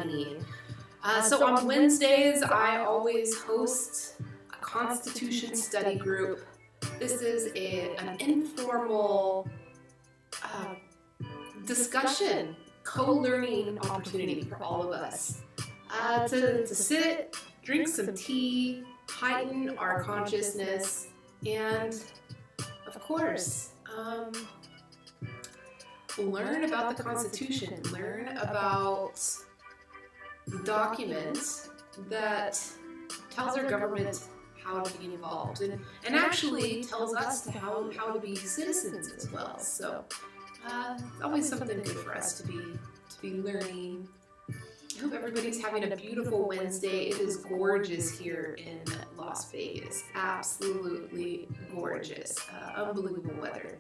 sunny. So on Wednesdays, I always host a Constitution study group. This is an informal discussion, co-learning opportunity for all of us to sit, drink some tea, heighten our consciousness, and of course, learn about the Constitution, learn about the document that tells our government how to be involved and actually tells us how to be citizens as well. So it's always something good for us to be learning. I hope everybody's having a beautiful Wednesday. It is gorgeous here in Las Vegas. Absolutely gorgeous. Unbelievable weather.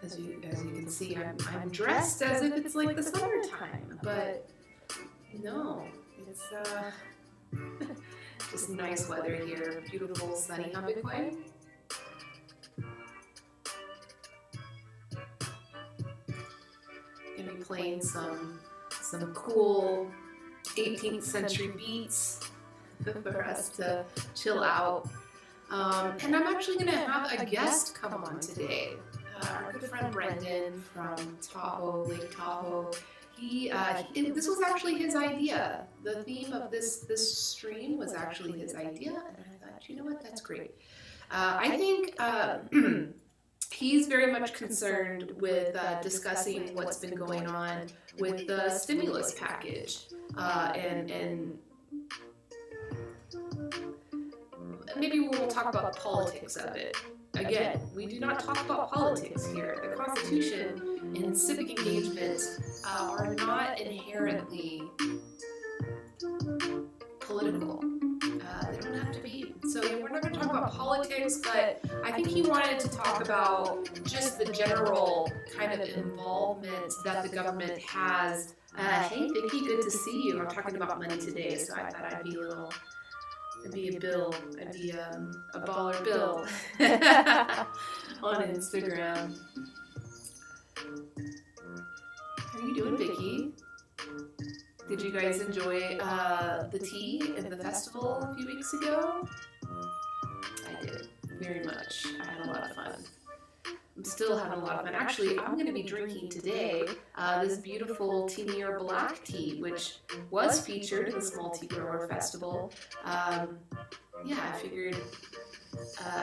As you can see, I'm dressed as if it's like the summertime, but no, it's just nice weather here. Beautiful, sunny. Huh, Bitcoin? Gonna be playing some cool 18th century beats for us to chill out. And I'm actually gonna have a guest come on today. Our good friend Brendan from Tahoe, Lake Tahoe. This was actually his idea. The theme of this stream was actually his idea, and I thought, you know what, that's great. I think he's very much concerned with discussing what's been going on with the stimulus package, and maybe we'll talk about the politics of it. Again, we do not talk about politics here. The Constitution and civic engagement are not inherently political. They don't have to be. So we're not going to talk about politics, but I think he wanted to talk about just the general kind of involvement that the government has. Hey, Vicki, good to see you. I'm talking about money today, so I thought I'd be a bill. I'd be a baller bill on Instagram. How are you doing, Vicki? Did you guys enjoy the tea and the festival a few weeks ago? I did, very much. I had a lot of fun. I'm still having a lot of fun. Actually, I'm going to be drinking today this beautiful Tenir black tea, which was featured in the Small Tea Grower Festival. Yeah, I figured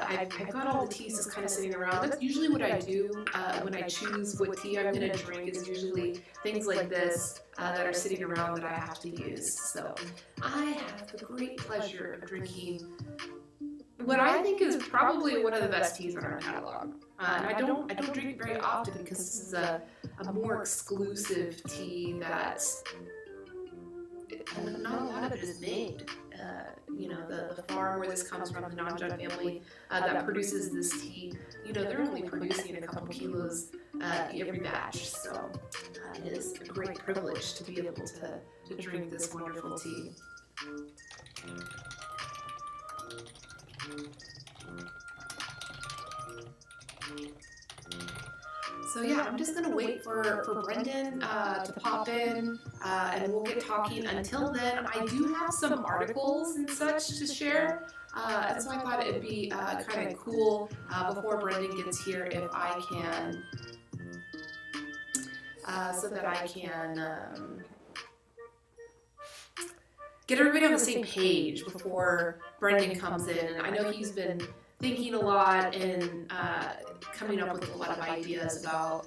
I've got all the teas just kind of sitting around. That's usually what I do when I choose what tea I'm going to drink, is usually things like this that are sitting around that I have to use. So I have the great pleasure of drinking what I think is probably one of the best teas on our catalog. And I don't drink it very often because this is a more exclusive tea that not a lot of it is made. The farm where this comes from, the Namjad family that produces this tea, they're only producing a couple kilos every batch. So it is a great privilege to be able to drink this wonderful tea. So yeah, I'm just gonna wait for Brendan to pop in, and we'll get talking. Until then, I do have some articles and such to share, and so I thought it'd be kind of cool before Brendan gets here if I can, so that I can get everybody on the same page before Brendan comes in. And I know he's been thinking a lot and coming up with a lot of ideas about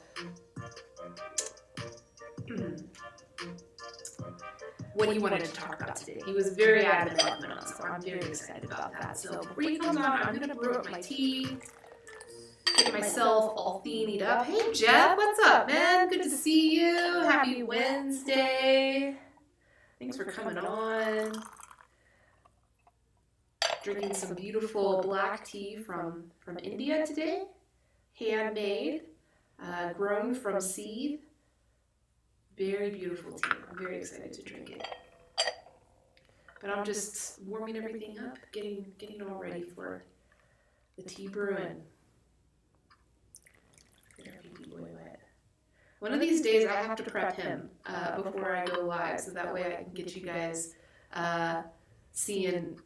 what he wanted to talk about today. He was very adamant about it, so I'm very excited about that. So before he comes on, I'm going to brew up my tea, get myself all themed up. Hey Jeff, what's up, man? Good to see you. Happy Wednesday. Thanks for coming on. Drinking some beautiful black tea from India today. Handmade, grown from seed. Very beautiful tea. I'm very excited to drink it. But I'm just warming everything up, getting all ready for the tea brewing. Get our pee boy wet. One of these days I have to prep him before I go live, so that way I can get you guys seeing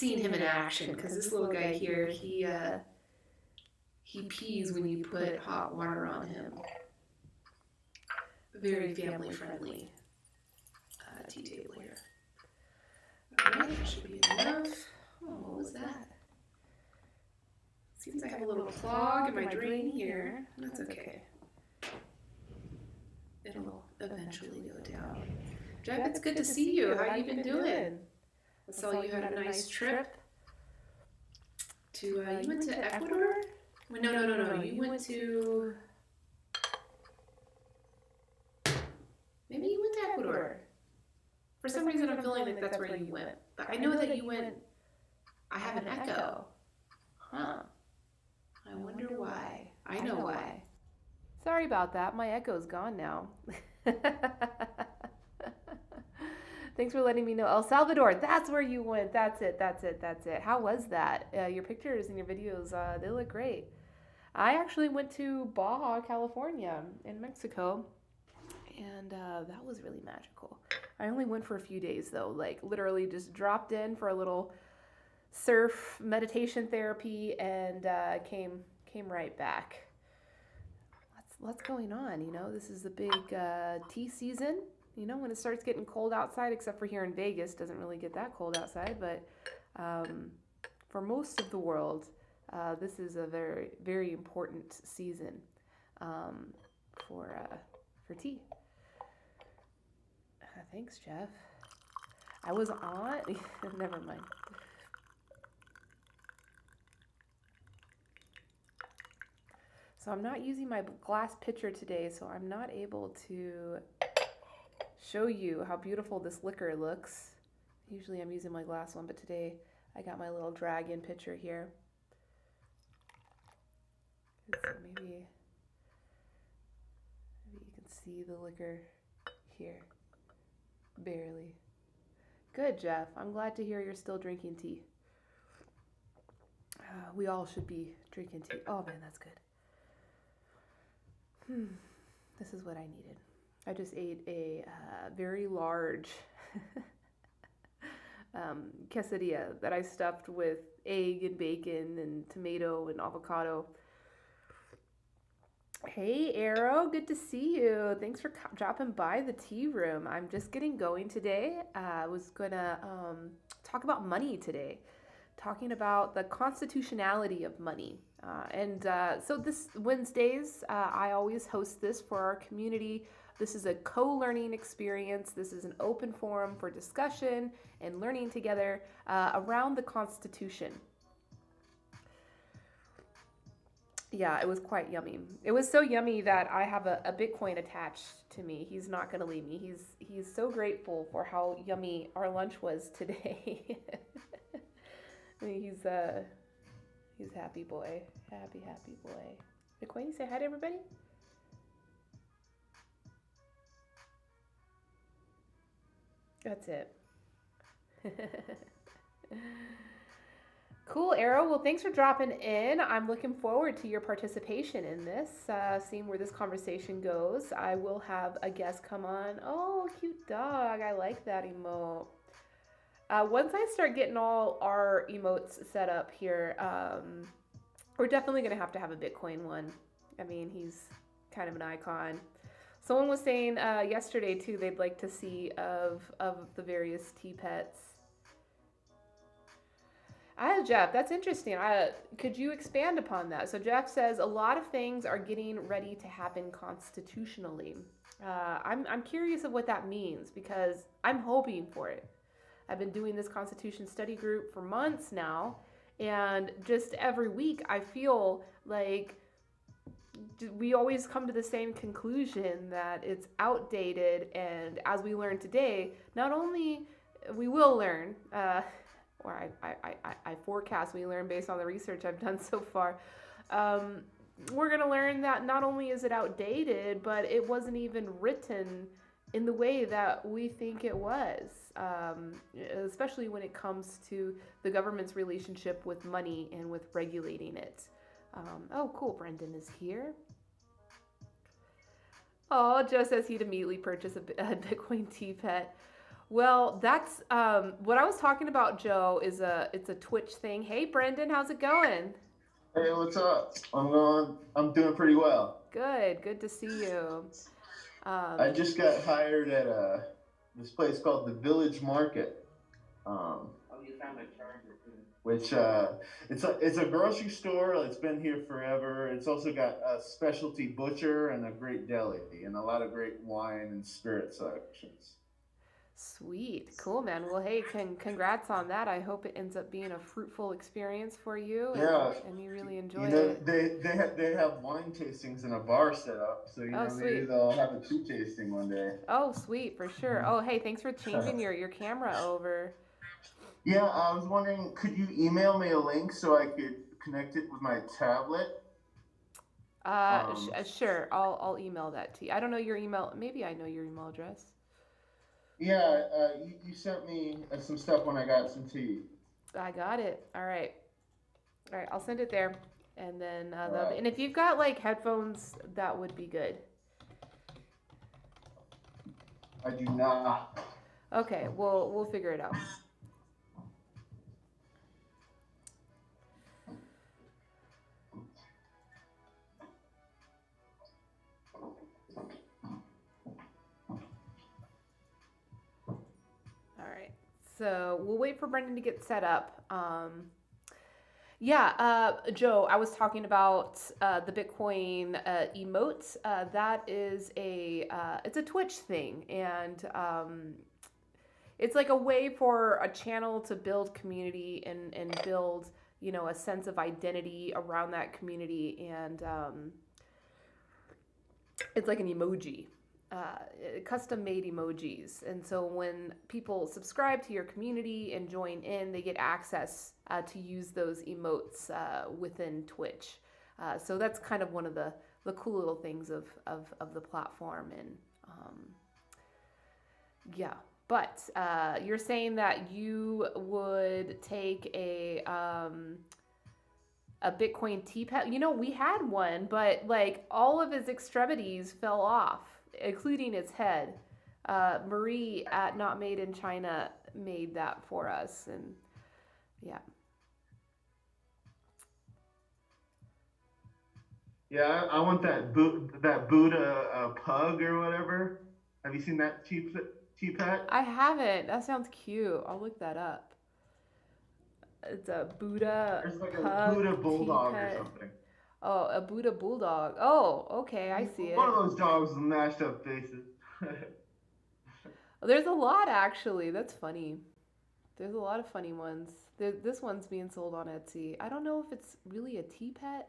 him in action. Because this little guy here, he pees when you put hot water on him. Very family friendly tea table here. Alright, that should be enough. Oh, what was that? Seems I have a little clog in my drain here. That's okay. It'll eventually go down. Jeff, it's good to see you. How you been doing? I saw you had a nice trip to, you went to Ecuador? No. You went to... Maybe you went to Ecuador. For some reason, I'm feeling like that's where you went. But I know that you went... I have an echo. Huh. I wonder why. I know why. Sorry about that. My echo's gone now. Thanks for letting me know. El Salvador, that's where you went. That's it. How was that? Your pictures and your videos, they look great. I actually went to Baja, California in Mexico, and that was really magical. I only went for a few days though, like literally just dropped in for a little surf meditation therapy and came right back. What's going on? You know, this is the big tea season. You know, when it starts getting cold outside, except for here in Vegas, doesn't really get that cold outside. But for most of the world, this is a very, very important season for tea. Thanks, Jeff. I was on. Never mind. So I'm not using my glass pitcher today, so I'm not able to show you how beautiful this liquor looks. Usually I'm using my glass one, but today I got my little dragon pitcher here. So maybe you can see the liquor here. Barely. Good, Jeff. I'm glad to hear you're still drinking tea. We all should be drinking tea. Oh man, that's good. This is what I needed. I just ate a very large quesadilla that I stuffed with egg and bacon and tomato and avocado. Hey, Arrow, good to see you. Thanks for dropping by the tea room. I'm just getting going today. I was going to talk about money today, talking about the constitutionality of money. So this Wednesdays, I always host this for our community. This is a co-learning experience. This is an open forum for discussion and learning together around the Constitution. Yeah, it was quite yummy. It was so yummy that I have a Bitcoin attached to me. He's not going to leave me. He's so grateful for how yummy our lunch was today. He's happy boy. Happy boy. Bitcoin, you say hi to everybody? That's it. Cool, Arrow. Well, thanks for dropping in. I'm looking forward to your participation in this, seeing where this conversation goes. I will have a guest come on. Oh, cute dog. I like that emote. Once I start getting all our emotes set up here, we're definitely going to have a Bitcoin one. I mean, he's kind of an icon. Someone was saying yesterday, too, they'd like to see of the various tea pets. Jeff, that's interesting. Could you expand upon that? So Jeff says a lot of things are getting ready to happen constitutionally. I'm curious of what that means because I'm hoping for it. I've been doing this Constitution study group for months now, and just every week I feel like we always come to the same conclusion that it's outdated, and as we learn today, not only we will learn, or I forecast we learn based on the research I've done so far, we're going to learn that not only is it outdated, but it wasn't even written in the way that we think it was, especially when it comes to the government's relationship with money and with regulating it. Oh, cool. Brendan is here. Oh, Joe says he'd immediately purchase a Bitcoin tea pet. Well, that's what I was talking about, Joe, is it's a Twitch thing. Hey, Brendan, how's it going? Hey, what's up? I'm doing pretty well. Good, good to see you. I Um, just got hired at this place called the Village Market, um, which it's a grocery store. It's been here forever. It's also got a specialty butcher and a great deli and a lot of great wine and spirit selections. Sweet, cool, man. Well, hey, congrats on that. I hope it ends up being a fruitful experience for you, Yeah, and you really you enjoy know it. they have wine tastings in a bar set up, so Oh, maybe sweet. they'll have a tea tasting one day. Oh, sweet, for sure. Oh, hey, thanks for changing your camera over. Yeah, I was wondering, could you email me a link so I could connect it with my tablet? Um, Sure. I'll email that to you. I don't know your email. Maybe I know your email address. yeah, you sent me some stuff when I got some tea. I got it. All right. All right. I'll send it there, and then All that'll be. right, And if you've got like headphones, that would be good. I do not. Okay. We'll figure it out. All right. So we'll wait for Brendan to get set up. Yeah, Joe, I was talking about the Bitcoin emotes. That is it's a Twitch thing, and it's like a way for a channel to build community and build, a sense of identity around that community, and it's like an emoji, custom made emojis. And so when people subscribe to your community and join in, they get access to use those emotes within Twitch. So that's kind of one of the cool little things of the platform. And yeah. But you're saying that you would take a Bitcoin teapot. We had one, but like all of his extremities fell off, including its head. Marie at Not Made in China made that for us, and yeah. Yeah, I want that Buddha pug or whatever. Have you seen that tea pet? I haven't. That sounds cute. I'll look that up. It's a Buddha There's like a pug Buddha tea bulldog or pet. something. Oh, a Buddha bulldog. Oh, okay, I see One of it. those dogs with mashed up faces. There's a lot actually. That's funny. There's a lot of funny ones. This one's being sold on Etsy. I don't know if it's really a tea pet,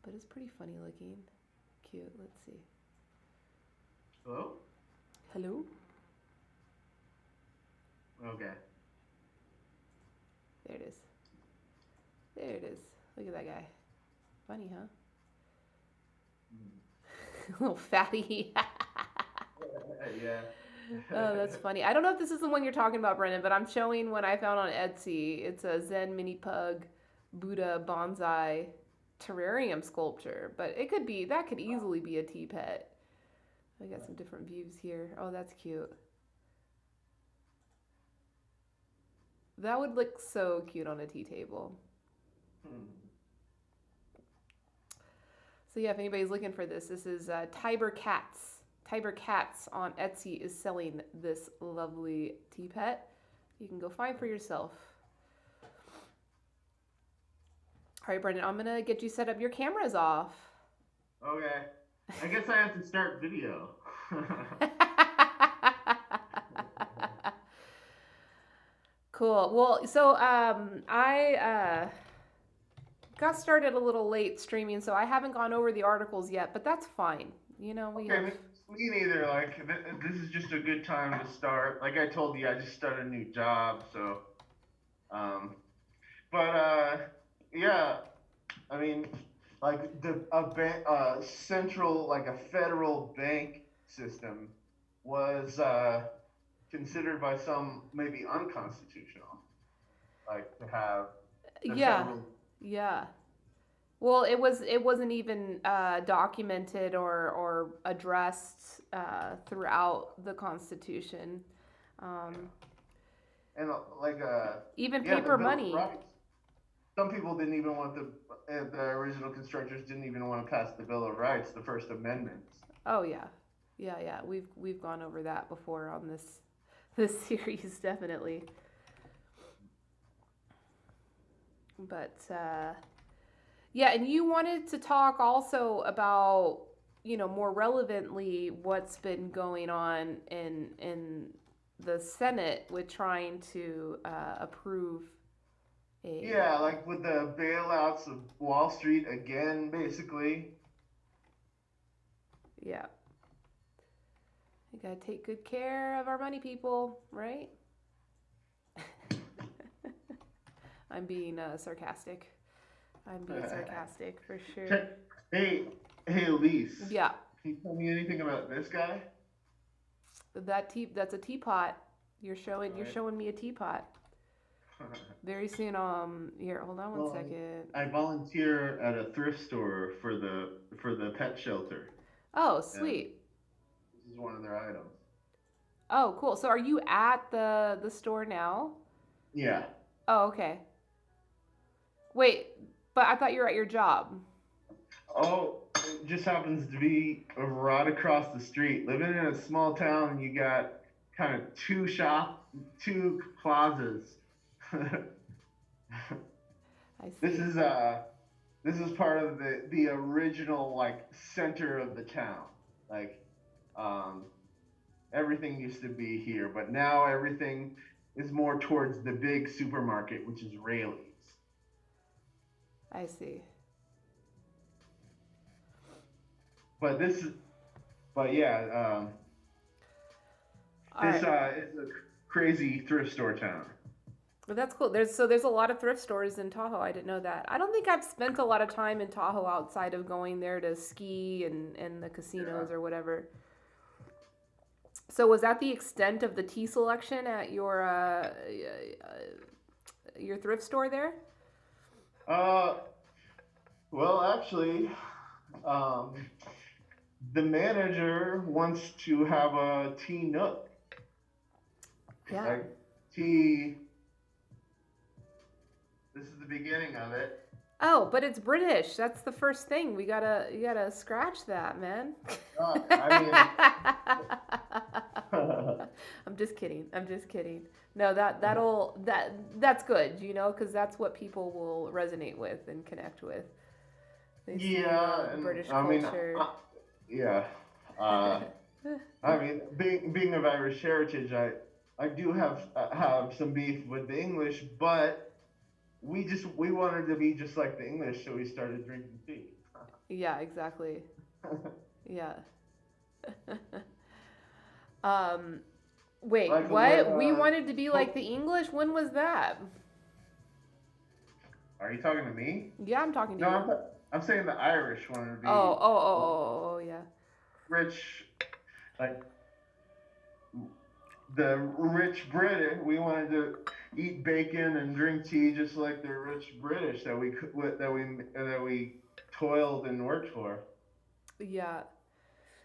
but it's pretty funny looking. Cute. Let's see. Hello? Hello? Okay. There it is. There it is. Look at that guy. Funny, huh? Little fatty. Yeah. Oh, that's funny. I don't know if this is the one you're talking about, Brennan, but I'm showing one I found on Etsy. It's a Zen mini pug Buddha bonsai terrarium sculpture, but that could easily be a tea pet. I got some different views here. Oh, that's cute. That would look so cute on a tea table. So yeah, if anybody's looking for this is Tiber Cats. Tiber Cats on Etsy is selling this lovely tea pet. You can go find for yourself. All right, Brendan, I'm gonna get you set up. Your camera's off. Okay. I guess I have to start video. Cool. Well, so I got started a little late streaming, so I haven't gone over the articles yet, but that's fine. We Okay, have. me neither. Like, this is just a good time to start. Like I told you, I just started a new job, so. Um, but yeah, I mean, like central, like a federal bank system was considered by some maybe unconstitutional, like to have the Yeah, federal. yeah. Well, it wasn't even documented or addressed throughout the Constitution. Um, And like Even yeah, the paper Bill of money. Rights. Some people didn't even want the original constructors didn't even want to pass the Bill of Rights, the First Amendment. Oh yeah, yeah. We've gone over that before on this series, definitely. But yeah, and you wanted to talk also about, more relevantly what's been going on in the Senate with trying to approve a Yeah, like with the bailouts of Wall Street again, basically. yeah. We gotta take good care of our money, people, right? I'm being sarcastic. I'm being sarcastic for sure. Hey, hey, Elise. Yeah, Can you tell me anything about this guy? that's a teapot. You're Right. showing me a teapot. Very soon, here, hold on one Well, second. I volunteer at a thrift store for the pet shelter, Oh, and sweet. this is one of their items. Oh, cool. So are you at the store now? Yeah. Oh, okay. Wait, but I thought you were at your job. Oh, it just happens to be right across the street. Living in a small town, you got kind of two plazas. I this see. is uh this is part of the original like center of the town. Like um everything used to be here, but now everything is more towards the big supermarket, which is Rayleigh's. I see. But this is but yeah, All this right. is a crazy thrift store town. But that's cool. There's a lot of thrift stores in Tahoe. I didn't know that. I don't think I've spent a lot of time in Tahoe outside of going there to ski and the Yeah. casinos or whatever. So was that the extent of the tea selection at your thrift store there? Uh, well, actually, um, the manager wants to have a tea nook, Yeah. like tea. This is the beginning of it. Oh, but it's British. That's the first thing. You gotta scratch that, man. I mean, I'm just kidding. I'm just kidding. No, that's good, because that's what people will resonate with and connect with. They see yeah, and British I mean, culture. yeah. Uh, I mean, being of Irish heritage, I do have some beef with the English, but we wanted to be just like the English, so we started drinking tea. Yeah, exactly. Yeah. um, wait, Like what? We what? wanted to be like the English? When was that? Are you talking to me? Yeah, I'm talking to No, you. I'm saying the Irish wanted to Oh, be oh, oh, oh, oh, yeah. rich, like the rich British. We wanted to eat bacon and drink tea just like the rich British that we toiled and worked for. Yeah.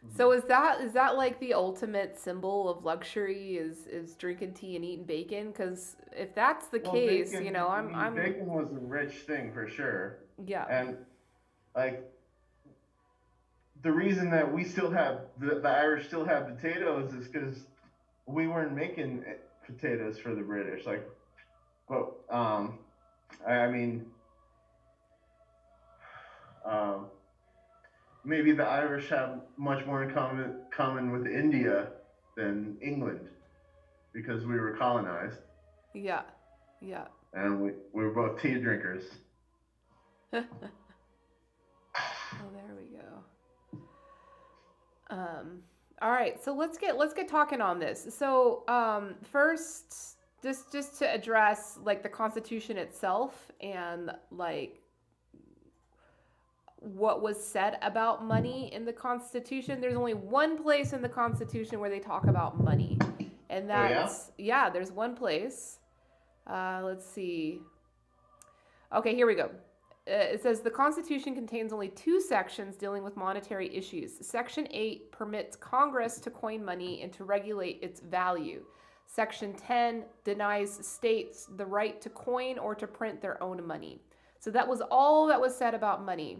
Mhm. So is that like the ultimate symbol of luxury is drinking tea and eating bacon? Because if that's the Well, case, bacon. I mean, I'm bacon was a rich thing for sure, yeah, and like the reason that we still have the Irish still have potatoes is because we weren't making potatoes for the British. Like, but I mean, um, maybe the Irish have much more in common with India than England because we were colonized yeah, yeah. and we were both tea drinkers. Oh, there we go. Um, all right, so let's get talking on this. So, first, just to address like the Constitution itself and like what was said about money in the Constitution. There's only one place in the Constitution where they talk about money, and Oh yeah. that's yeah. There's one place. Let's see. Okay, here we go. it says the Constitution contains only 2 sections dealing with monetary issues. Section 8 permits Congress to coin money and to regulate its value. Section 10 denies states the right to coin or to print their own money. So that was all that was said about money.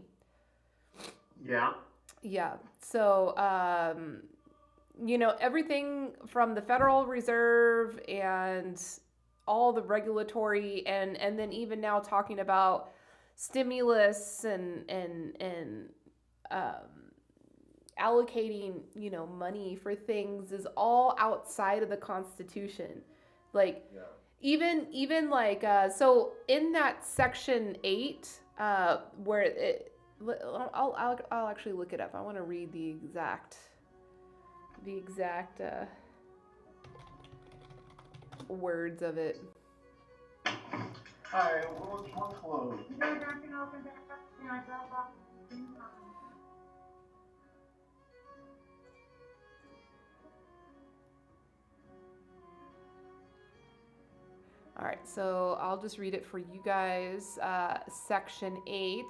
Yeah. Yeah. So, everything from the Federal Reserve and all the regulatory and then even now talking about stimulus and allocating, money for things is all outside of the Constitution. Like, Yeah. even like, so in that section 8, where I'll actually look it up. I want to read the exact words of it. Alright, well, which one's closed? All right, so I'll just read it for you guys. Section 8.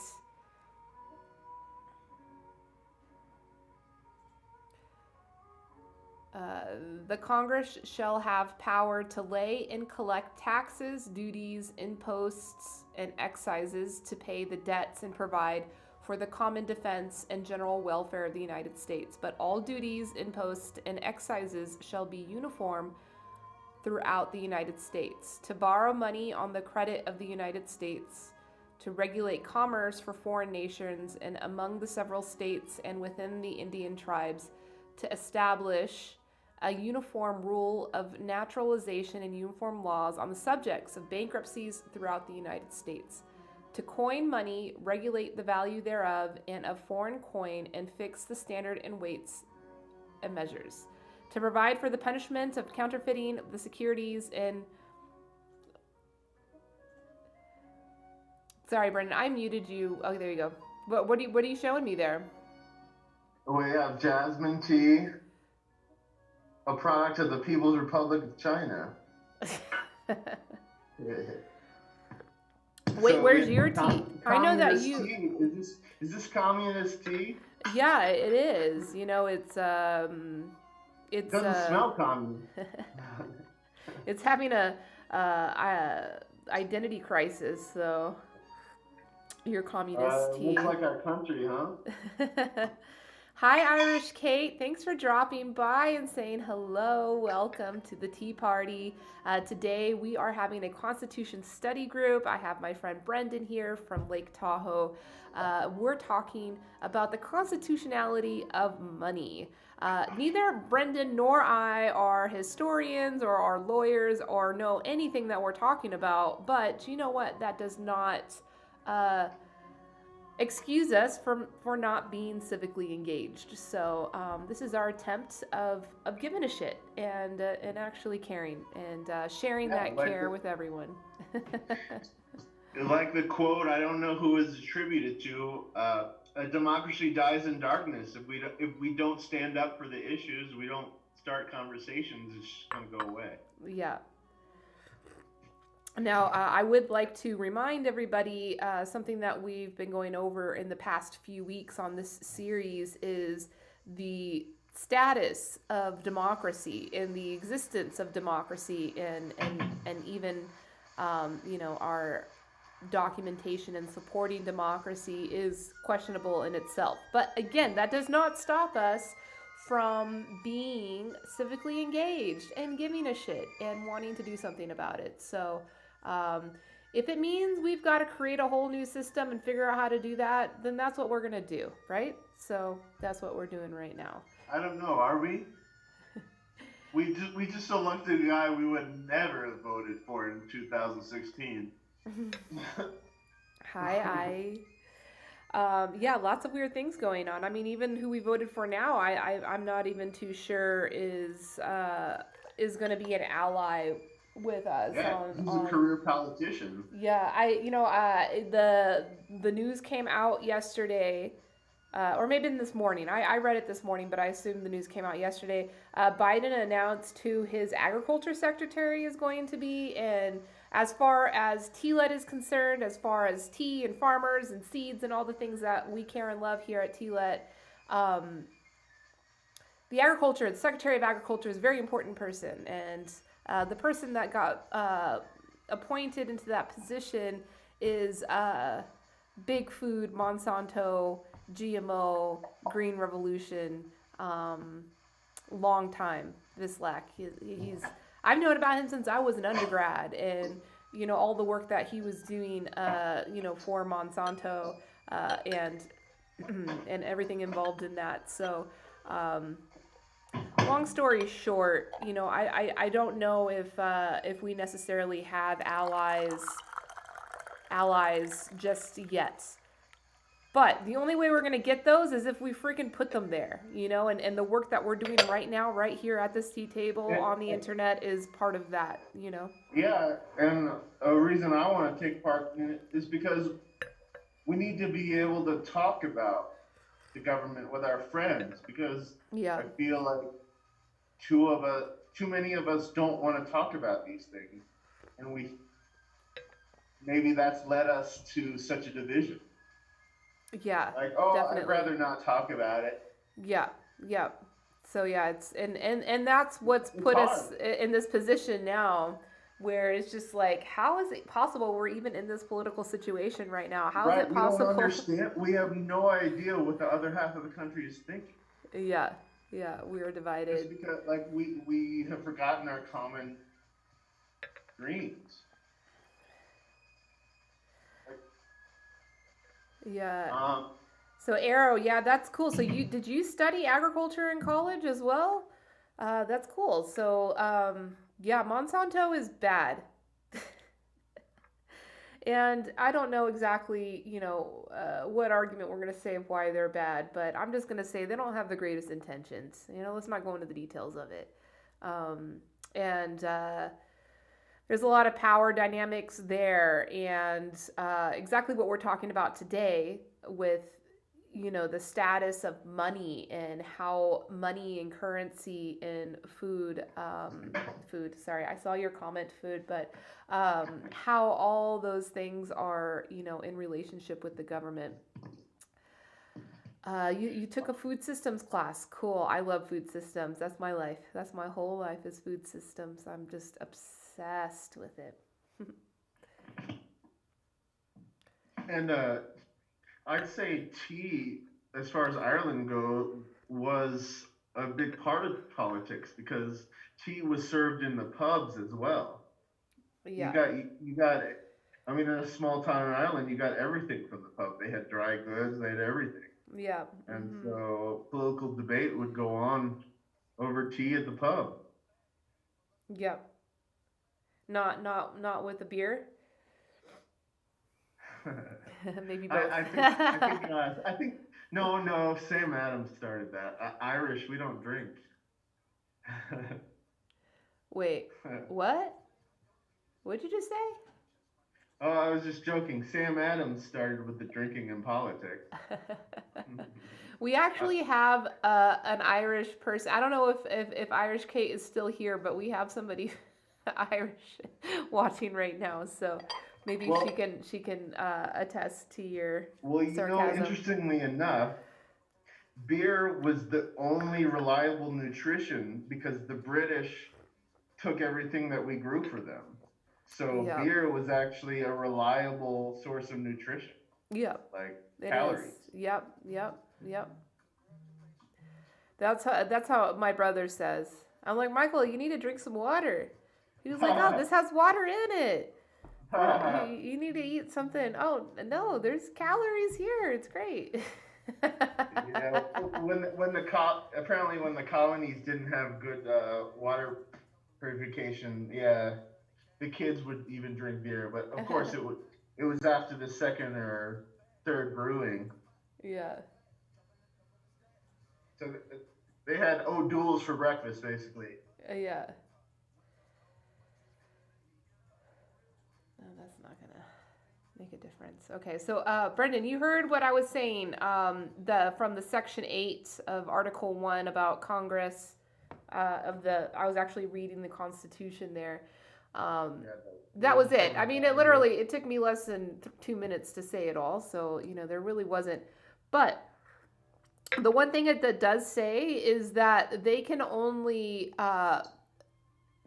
The Congress shall have power to lay and collect taxes, duties, imposts, and excises to pay the debts and provide for the common defense and general welfare of the United States. But all duties, imposts, and excises shall be uniform throughout the United States, to borrow money on the credit of the United States, to regulate commerce for foreign nations and among the several states and within the Indian tribes, to establish a uniform rule of naturalization and uniform laws on the subjects of bankruptcies throughout the United States, to coin money, regulate the value thereof and of foreign coin, and fix the standard and weights and measures, to provide for the punishment of counterfeiting the securities and... Sorry, Brendan, I muted you. Oh, there you go. What are you showing me there? We have jasmine tea, a product of the People's Republic of China. Wait, where's your tea? I know that you... Tea. Is this communist tea? Yeah, it is. It's It doesn't smell communist. It's having a identity crisis, so your communist tea. Looks like our country, huh? Hi, Irish Kate. Thanks for dropping by and saying hello. Welcome to the tea party. Today we are having a Constitution study group. I have my friend Brendan here from Lake Tahoe. We're talking about the constitutionality of money. Neither Brendan nor I are historians or are lawyers or know anything that we're talking about, but you know what? That does not excuse us for not being civically engaged. So this is our attempt of giving a shit and actually caring and sharing that care with everyone. Like the quote, I don't know who is attributed to. A democracy dies in darkness. If we don't stand up for the issues, we don't start conversations, it's just gonna go away. Yeah. Now, I would like to remind everybody something that we've been going over in the past few weeks on this series is the status of democracy and the existence of democracy and even our documentation and supporting democracy is questionable in itself. But again, that does not stop us from being civically engaged and giving a shit and wanting to do something about it. So if it means we've got to create a whole new system and figure out how to do that, then that's what we're going to do, right? So that's what we're doing right now. I don't know, are we? we just elected a guy we would never have voted for in 2016. Yeah, lots of weird things going on. I mean, even who we voted for now, I'm not even too sure is going to be an ally with us. Yeah, he's a career politician. Yeah, the news came out yesterday, or maybe this morning. I read it this morning, but I assume the news came out yesterday. Biden announced who his agriculture secretary is going to be, and as far as TLET is concerned, as far as tea and farmers and seeds and all the things that we care and love here at TLET, the Secretary of Agriculture is a very important person. And the person that got appointed into that position is Big Food, Monsanto, GMO, Green Revolution, long time, Vislak. I've known about him since I was an undergrad, and all the work that he was doing, for Monsanto, and and everything involved in that. So, long story short, I don't know if we necessarily have allies just yet. But the only way we're going to get those is if we freaking put them there, and the work that we're doing right now, right here at this tea table on the internet is part of that, Yeah, and a reason I want to take part in it is because we need to be able to talk about the government with our friends, because I feel like too many of us don't want to talk about these things, and maybe that's led us to such a division. Yeah, like, definitely. I'd rather not talk about it. Yeah. So yeah, it's and that's what's put us in this position now, where it's just like, how is it possible we're even in this political situation right now? How is it possible? We don't understand. We have no idea what the other half of the country is thinking. Yeah, we are divided. Just because, like, we have forgotten our common dreams. Yeah. So Arrow, yeah, that's cool. So did you study agriculture in college as well? That's cool. So yeah, Monsanto is bad. And I don't know exactly, what argument we're going to say of why they're bad, but I'm just going to say they don't have the greatest intentions. Let's not go into the details of it. And there's a lot of power dynamics there, and exactly what we're talking about today with, the status of money and how money and currency and food, sorry, I saw your comment, food, but how all those things are, in relationship with the government. You took a food systems class. Cool. I love food systems. That's my life. That's my whole life is food systems. I'm just obsessed with it. And I'd say tea, as far as Ireland was a big part of politics, because tea was served in the pubs as well. Yeah. You got it. I mean, in a small town in Ireland, you got everything from the pub. They had dry goods, they had everything. Yeah. And so political debate would go on over tea at the pub. Yeah. Not with a beer. Maybe both. I think no. Sam Adams started that. Irish, we don't drink. Wait, what? What'd you just say? Oh, I was just joking. Sam Adams started with the drinking in politics. We actually have an Irish person. I don't know if Irish Kate is still here, but we have somebody Irish watching right now. So maybe she can attest to your sarcasm. Interestingly enough, beer was the only reliable nutrition because the British took everything that we grew for them. So beer was actually a reliable source of nutrition. Yep. Like it calories. Is. Yep. That's how my brother says. I'm like, Michael, you need to drink some water. He was like, oh, this has water in it. You need to eat something. Oh no, there's calories here. It's great. Yeah, when the colonies didn't have good water purification, the kids would even drink beer. But of course, it was after the second or third brewing. Yeah. So they had O'Doul's for breakfast, basically. Yeah. No, that's not gonna make a difference. Okay, so Brendan, you heard what I was saying. From the Section 8 of Article 1 about Congress. I was actually reading the Constitution there. Um, Yeah, that was it. I mean, it took me less than 2 minutes to say it all. So, there really wasn't. But the one thing that does say is that they can only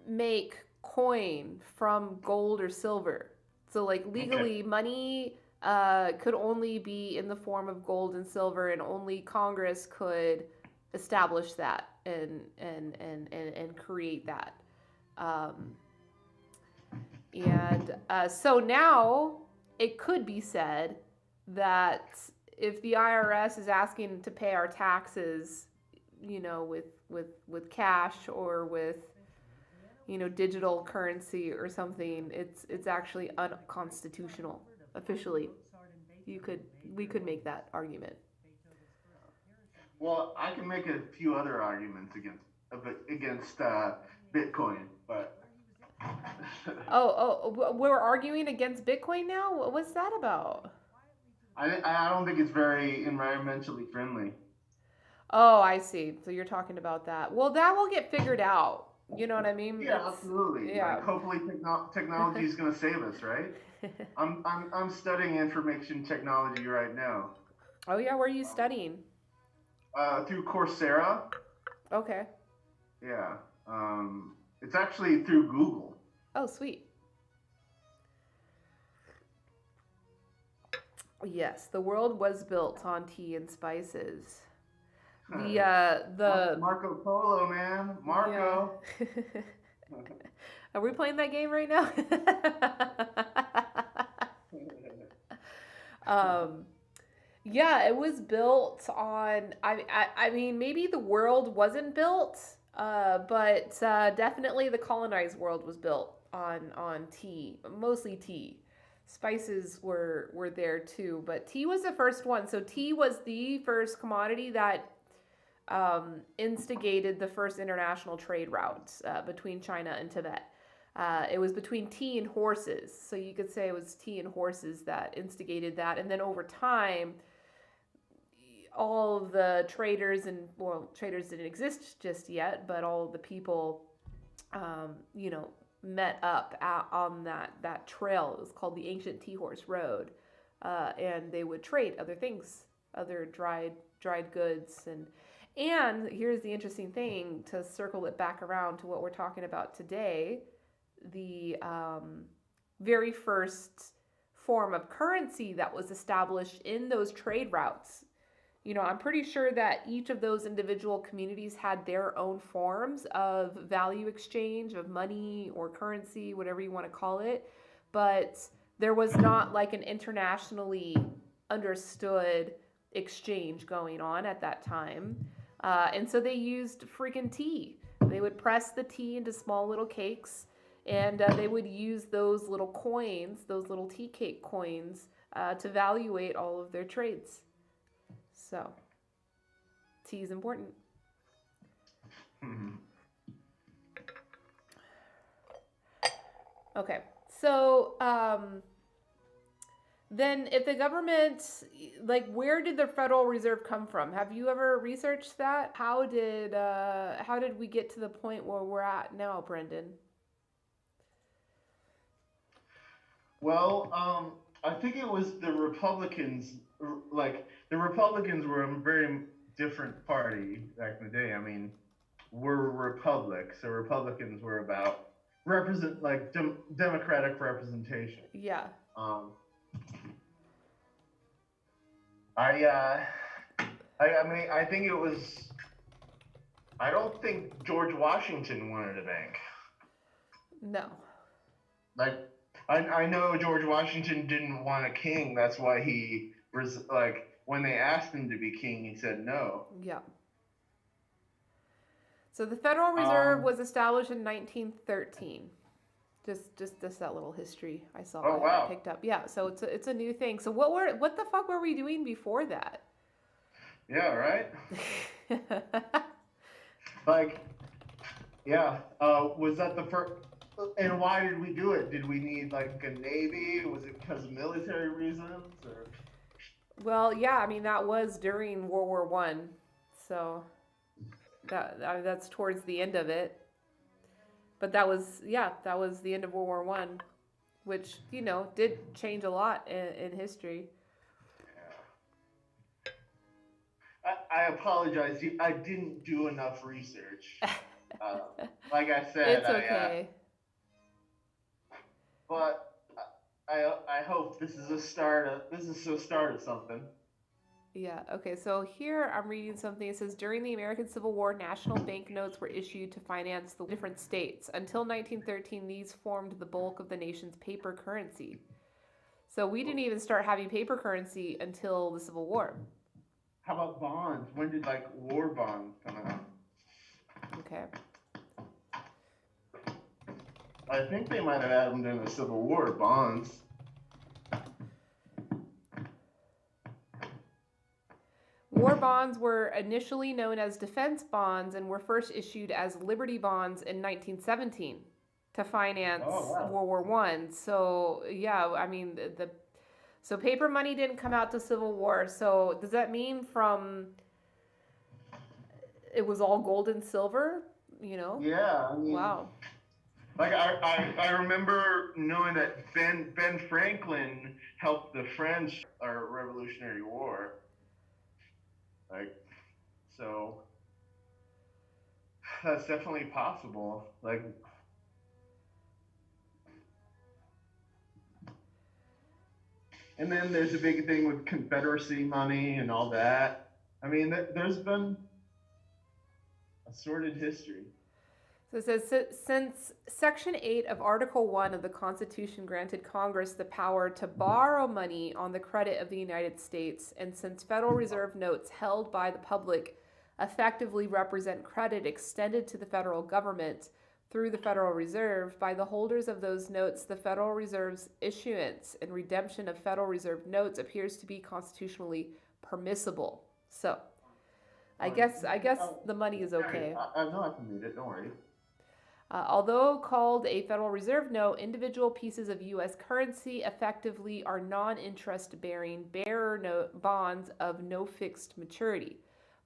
make coin from gold or silver. So, like, legally, money could only be in the form of gold and silver, and only Congress could establish that and create that. Um, and so now it could be said that if the IRS is asking to pay our taxes, with cash or with digital currency or something, it's actually unconstitutional officially. We could make that argument. Well, I can make a few other arguments against Bitcoin, but We're arguing against Bitcoin now? What's that about? I don't think it's very environmentally friendly. Oh, I see. So you're talking about that. Well, that will get figured out. You know what I mean? Yeah, absolutely. Yeah. Like, hopefully, technology is going to save us, right? I'm studying information technology right now. Oh yeah, where are you studying? Through Coursera. Okay. Yeah. It's actually through Google. Oh, sweet. Yes, the world was built on tea and spices. The Marco Polo, man, Marco. Yeah. Are we playing that game right now? Yeah, it was built on. I mean, maybe the world wasn't built, but definitely the colonized world was built on tea, mostly tea. Spices were there too, but tea was the first one. So tea was the first commodity that instigated the first international trade routes between China and Tibet. It was between tea and horses. So you could say it was tea and horses that instigated that. And then over time, all of the traders traders didn't exist just yet, but all of the people, met up on that trail. It was called the Ancient Tea Horse Road. And they would trade other things, other dried goods. And here's the interesting thing, to circle it back around to what we're talking about today. The very first form of currency that was established in those trade routes. I'm pretty sure that each of those individual communities had their own forms of value exchange, of money or currency, whatever you want to call it. But there was not like an internationally understood exchange going on at that time. And so they used freaking tea. They would press the tea into small little cakes, and they would use those little coins, those little tea cake coins, to evaluate all of their trades. So, tea is important. Okay, so then if the government, like, where did the Federal Reserve come from? Have you ever researched that? How did we get to the point where we're at now, Brendan? Well, I think it was the Republicans. Like, the Republicans were a very different party back in the day. I mean, we're a republic, so Republicans were about democratic representation. Yeah. I mean, I think it was. I don't think George Washington wanted a bank. No. Like, I know George Washington didn't want a king. That's why he was like, when they asked him to be king, he said no. Yeah. So the Federal Reserve was established in 1913. Just that little history I saw. Oh, wow. I picked up. Yeah. So it's a new thing. So what the fuck were we doing before that? Yeah. Right. Like, yeah. Was that the first? And why did we do it? Did we need like a navy? Was it because of military reasons? Or? Well, yeah. I mean, that was during World War I, so that's towards the end of it. But that was the end of World War One, which did change a lot in history. I apologize. I didn't do enough research. Uh, like I said, It's okay. but I hope this is a start. This is a start of something. Yeah, okay. So here I'm reading something. It says during the American Civil War, national banknotes were issued to finance the different states. Until 1913, these formed the bulk of the nation's paper currency. So we didn't even start having paper currency until the Civil War. How about bonds? When did like war bonds come out? Okay. I think they might have had them during the Civil War. Bonds. War bonds were initially known as defense bonds and were first issued as Liberty bonds in 1917 to finance World War One. So yeah, I mean so paper money didn't come out to Civil War. So does that mean from it was all gold and silver? Yeah, I mean, wow. Like I remember knowing that Ben Franklin helped the French Revolutionary War. Like, so that's definitely possible. Like, and then there's a big thing with Confederacy money and all that. I mean, there's been a sordid history. So it says since Section 8 of Article 1 of the Constitution granted Congress the power to borrow money on the credit of the United States, and since Federal Reserve notes held by the public effectively represent credit extended to the federal government through the Federal Reserve, by the holders of those notes, the Federal Reserve's issuance and redemption of Federal Reserve notes appears to be constitutionally permissible. So, I guess the money is okay. I know I can read it. Don't worry. Although called a Federal Reserve note, individual pieces of U.S. currency effectively are non-interest bearing bearer note bonds of no fixed maturity.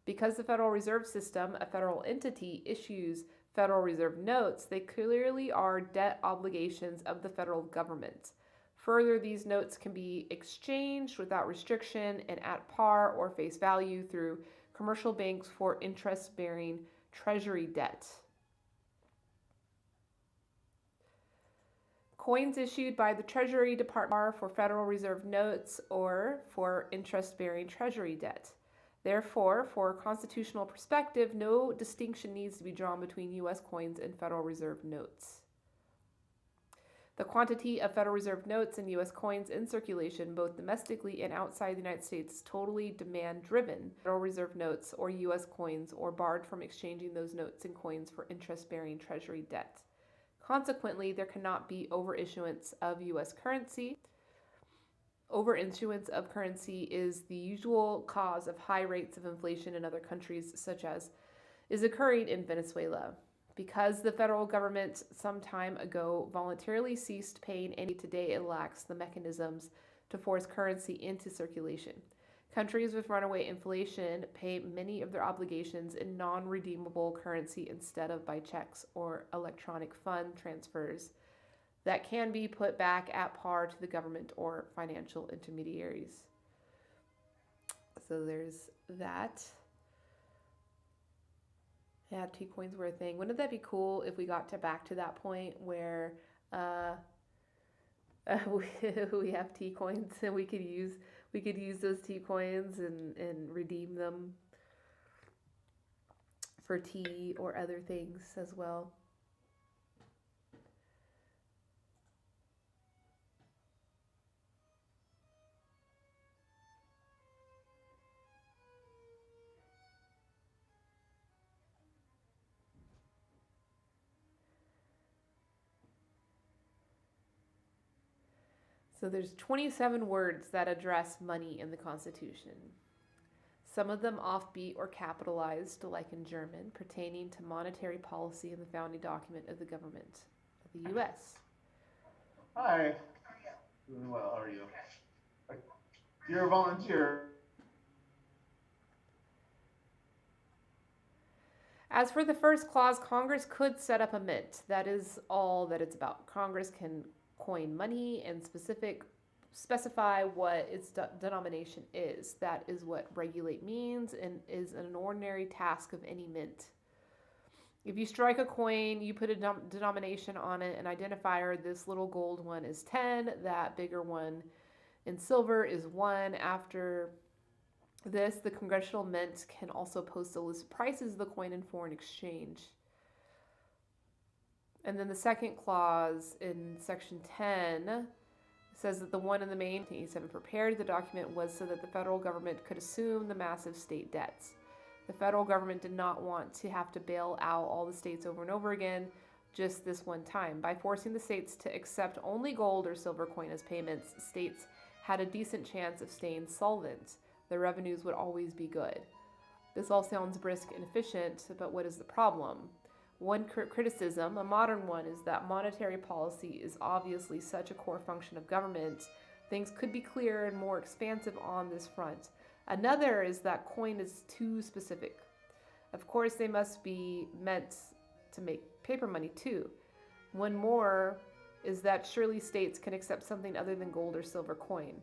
Because the Federal Reserve System, a federal entity, issues Federal Reserve notes, they clearly are debt obligations of the federal government. Further, these notes can be exchanged without restriction and at par or face value through commercial banks for interest-bearing treasury debt. Coins issued by the Treasury Department are for Federal Reserve notes or for interest-bearing treasury debt. Therefore, for a constitutional perspective, no distinction needs to be drawn between U.S. coins and Federal Reserve notes. The quantity of Federal Reserve notes and U.S. coins in circulation, both domestically and outside the United States, is totally demand-driven. Federal Reserve notes or U.S. coins are barred from exchanging those notes and coins for interest-bearing treasury debt. Consequently, there cannot be overissuance of U.S. currency. Overissuance of currency is the usual cause of high rates of inflation in other countries, such as is occurring in Venezuela. Because the federal government some time ago voluntarily ceased paying any today, it lacks the mechanisms to force currency into circulation. Countries with runaway inflation pay many of their obligations in non-redeemable currency instead of by checks or electronic fund transfers that can be put back at par to the government or financial intermediaries. So there's that. Yeah, T-coins were a thing. Wouldn't that be cool if we got back to that point where we have T-coins and we could use those T-coins and redeem them for tea or other things as well. So there's 27 words that address money in the Constitution. Some of them offbeat or capitalized, like in German, pertaining to monetary policy in the founding document of the government of the U.S. Hi. Doing well. How are you? You're a volunteer. As for the first clause, Congress could set up a mint. That is all that it's about. Congress can coin money and specify what its denomination is. That is what regulate means and is an ordinary task of any mint. If you strike a coin, you put a denomination on it, an identifier. This little gold one is 10. That bigger one in silver is 1. After this, the Congressional Mint can also post a list of prices of the coin in foreign exchange. And then the second clause in Section 10 says that the one in the main 1987 prepared the document was so that the federal government could assume the massive state debts. The federal government did not want to have to bail out all the states over and over again just this one time. By forcing the states to accept only gold or silver coin as payments, states had a decent chance of staying solvent. The revenues would always be good. This all sounds brisk and efficient, but what is the problem? One criticism, a modern one, is that monetary policy is obviously such a core function of government. Things could be clearer and more expansive on this front. Another is that coin is too specific. Of course, they must be meant to make paper money too. One more is that surely states can accept something other than gold or silver coin.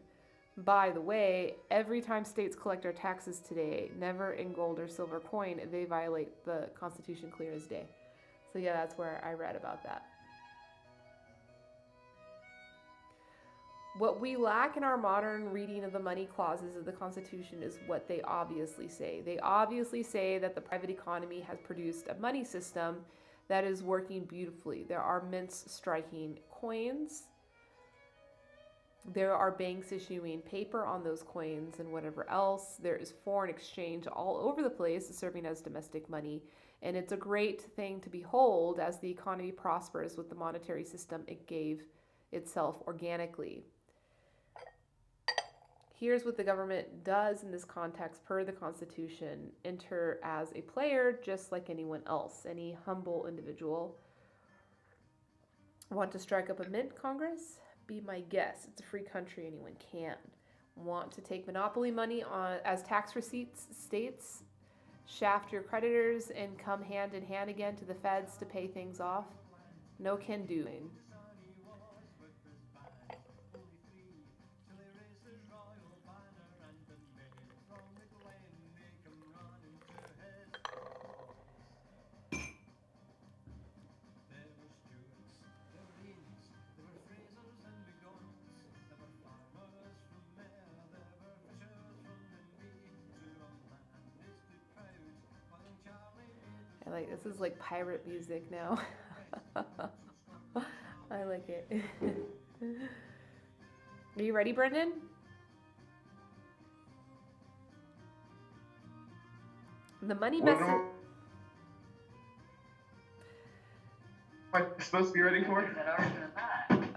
By the way, every time states collect our taxes today, never in gold or silver coin, they violate the Constitution clear as day. So yeah, that's where I read about that. What we lack in our modern reading of the money clauses of the Constitution is what they obviously say. They obviously say that the private economy has produced a money system that is working beautifully. There are mints striking coins. There are banks issuing paper on those coins and whatever else. There is foreign exchange all over the place serving as domestic money. And it's a great thing to behold as the economy prospers with the monetary system it gave itself organically. Here's what the government does in this context per the Constitution. Enter as a player just like anyone else, any humble individual. Want to strike up a mint, Congress? Be my guest. It's a free country, anyone can. Want to take monopoly money as tax receipts, states? Shaft your creditors and come hand in hand again to the feds to pay things off? No can do. This is like pirate music now. I like it. Are you ready, Brendan? The money message. Am I supposed to be ready for it?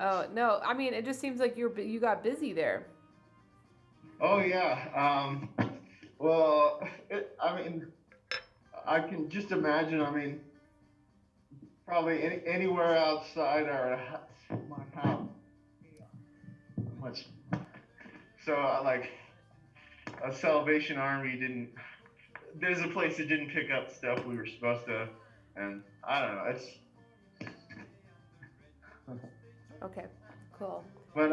Oh no! I mean, it just seems like you got busy there. Oh yeah. Well, I can just imagine. I mean, probably anywhere outside my house. Much. So like a Salvation Army didn't. There's a place that didn't pick up stuff we were supposed to, and I don't know. It's. Okay. Cool. But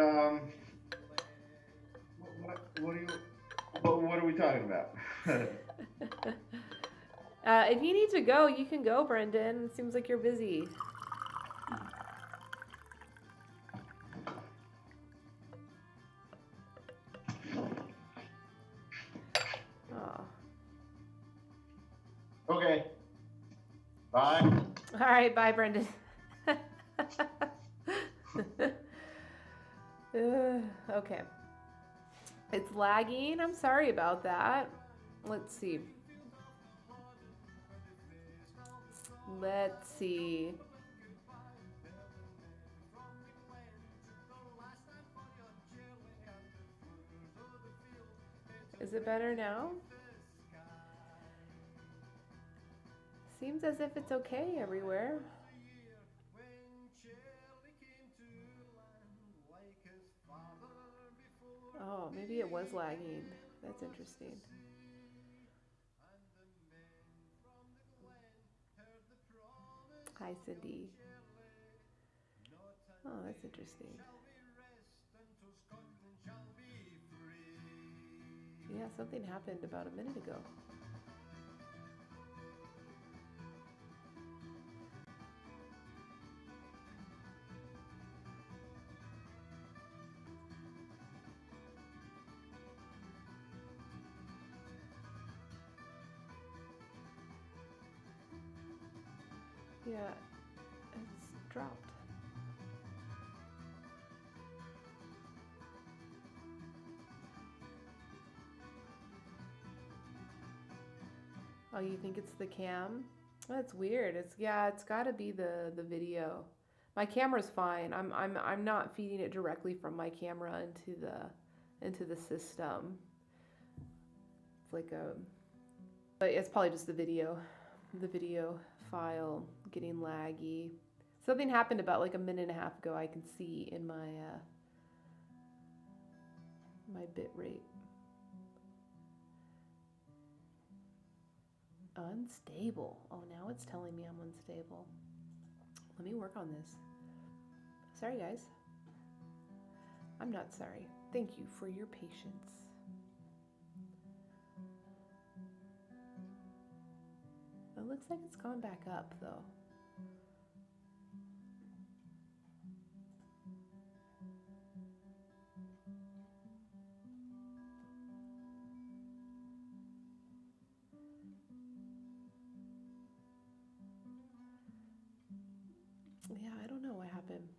what are we talking about? If you need to go, you can go, Brendan. It seems like you're busy. Oh. Okay. Bye. All right, bye, Brendan. Okay. It's lagging. I'm sorry about that. Let's see. Is it better now? Seems as if it's okay everywhere. Oh, maybe it was lagging. That's interesting. Hi, Cindy. Oh, that's interesting. Yeah, something happened about a minute ago. Yeah, it's dropped. Oh, you think it's the cam? That's weird. It's got to be the video. My camera's fine. I'm not feeding it directly from my camera into the system. It's like but it's probably just the video file getting laggy. Something happened about like a minute and a half ago. I can see in my my bit rate. Unstable. Oh, now it's telling me I'm unstable. Let me work on this. Sorry, guys. I'm not sorry. Thank you for your patience. It looks like it's gone back up, though. Yeah, I don't know what happened.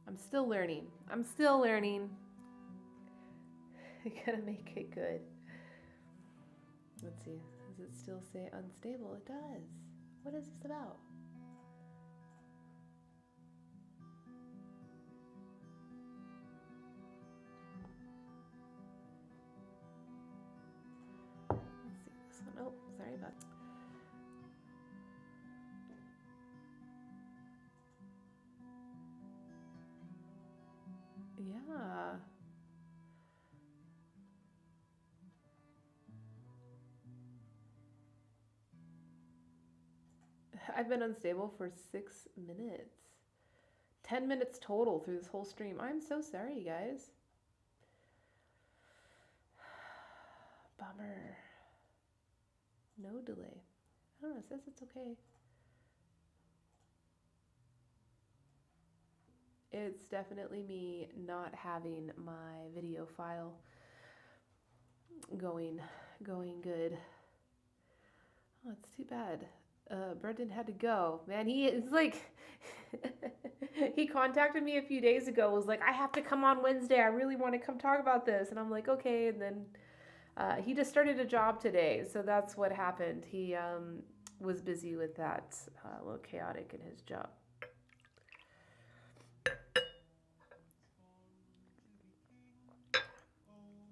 I'm still learning. I'm still learning. I gotta make it good. Let's see. Does it still say unstable? It does. What is this about? Let's see this one. Oh, sorry about that. Yeah. I've been unstable for 6 minutes. 10 minutes total through this whole stream. I'm so sorry, guys. Bummer. No delay. I don't know, it says it's okay. It's definitely me not having my video file going good. Oh, it's too bad. Brendan had to go. Man, he is like he contacted me a few days ago, was like, I have to come on Wednesday. I really want to come talk about this. And I'm like, okay. And then he just started a job today. So that's what happened. He was busy with that, a little chaotic in his job.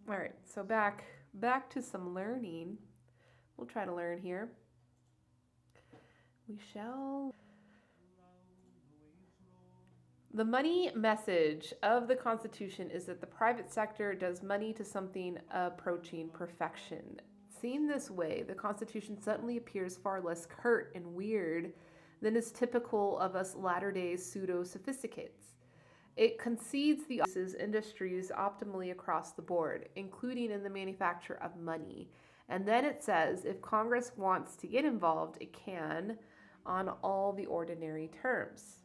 All right, so back to some learning. We'll try to learn here. We shall. The money message of the Constitution is that the private sector does money to something approaching perfection. Seen this way, the Constitution suddenly appears far less curt and weird than is typical of us latter-day pseudo-sophisticates. It concedes the industries optimally across the board, including in the manufacture of money. And then it says if Congress wants to get involved, it can on all the ordinary terms.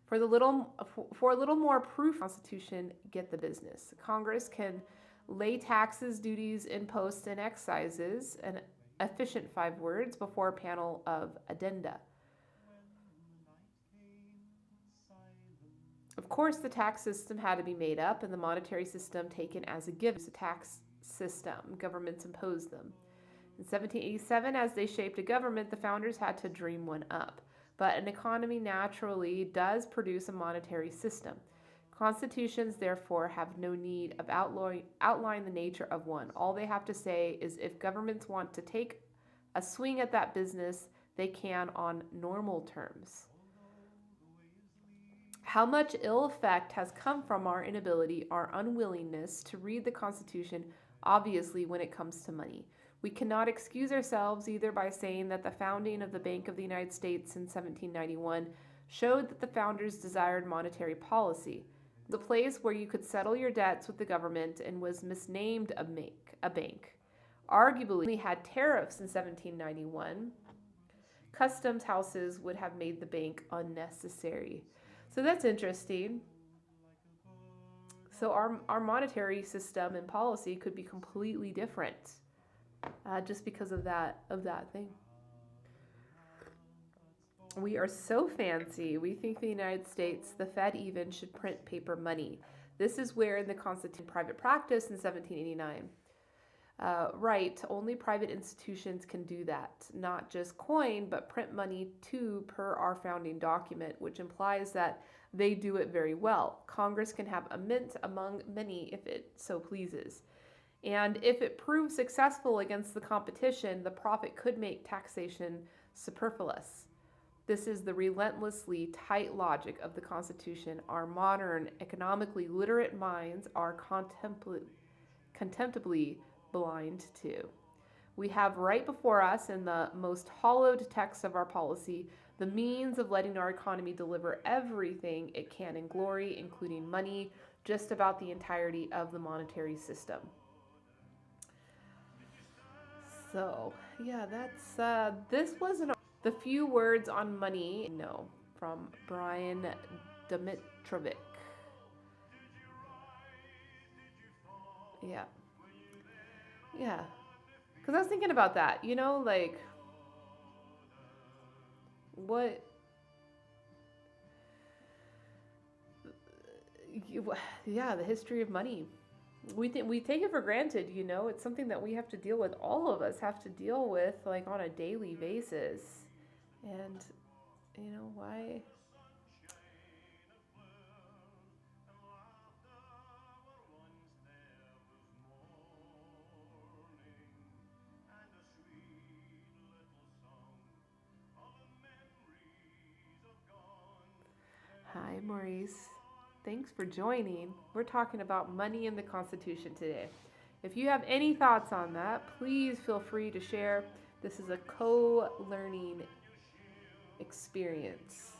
For a little more proof, Constitution, get the business. Congress can lay taxes, duties, imposts, and excises, an efficient 5 words, before a panel of addenda. Of course, the tax system had to be made up and the monetary system taken as a given. It's a tax system. Governments imposed them. In 1787, as they shaped a government, the founders had to dream one up. But an economy naturally does produce a monetary system. Constitutions, therefore, have no need of outline the nature of one. All they have to say is if governments want to take a swing at that business, they can on normal terms. How much ill effect has come from our inability, our unwillingness to read the Constitution, obviously, when it comes to money. We cannot excuse ourselves either by saying that the founding of the Bank of the United States in 1791 showed that the founders desired monetary policy, the place where you could settle your debts with the government, and was misnamed a bank. Arguably, we had tariffs in 1791. Customs houses would have made the bank unnecessary. So that's interesting. So our monetary system and policy could be completely different, just because of that thing. We are so fancy. We think the United States, the Fed even, should print paper money. This is where in the Constitution, private practice in 1789. Right, only private institutions can do that, not just coin, but print money too, per our founding document, which implies that they do it very well. Congress can have a mint among many if it so pleases. And if it proves successful against the competition, the profit could make taxation superfluous. This is the relentlessly tight logic of the Constitution our modern, economically literate minds are contemptibly blind to. We have right before us, in the most hollowed text of our policy, the means of letting our economy deliver everything it can in glory, including money, just about the entirety of the monetary system. So, yeah, that's, this wasn't the few words on money, no, from Brian Dimitrovic. Yeah. Yeah. Because I was thinking about that, like, what, yeah, the history of money. We take it for granted, it's something that we have to deal with, all of us have to deal with, like, on a daily basis. And, why? Hi, Maurice. Thanks for joining. We're talking about money in the Constitution today. If you have any thoughts on that, please feel free to share. This is a co-learning experience.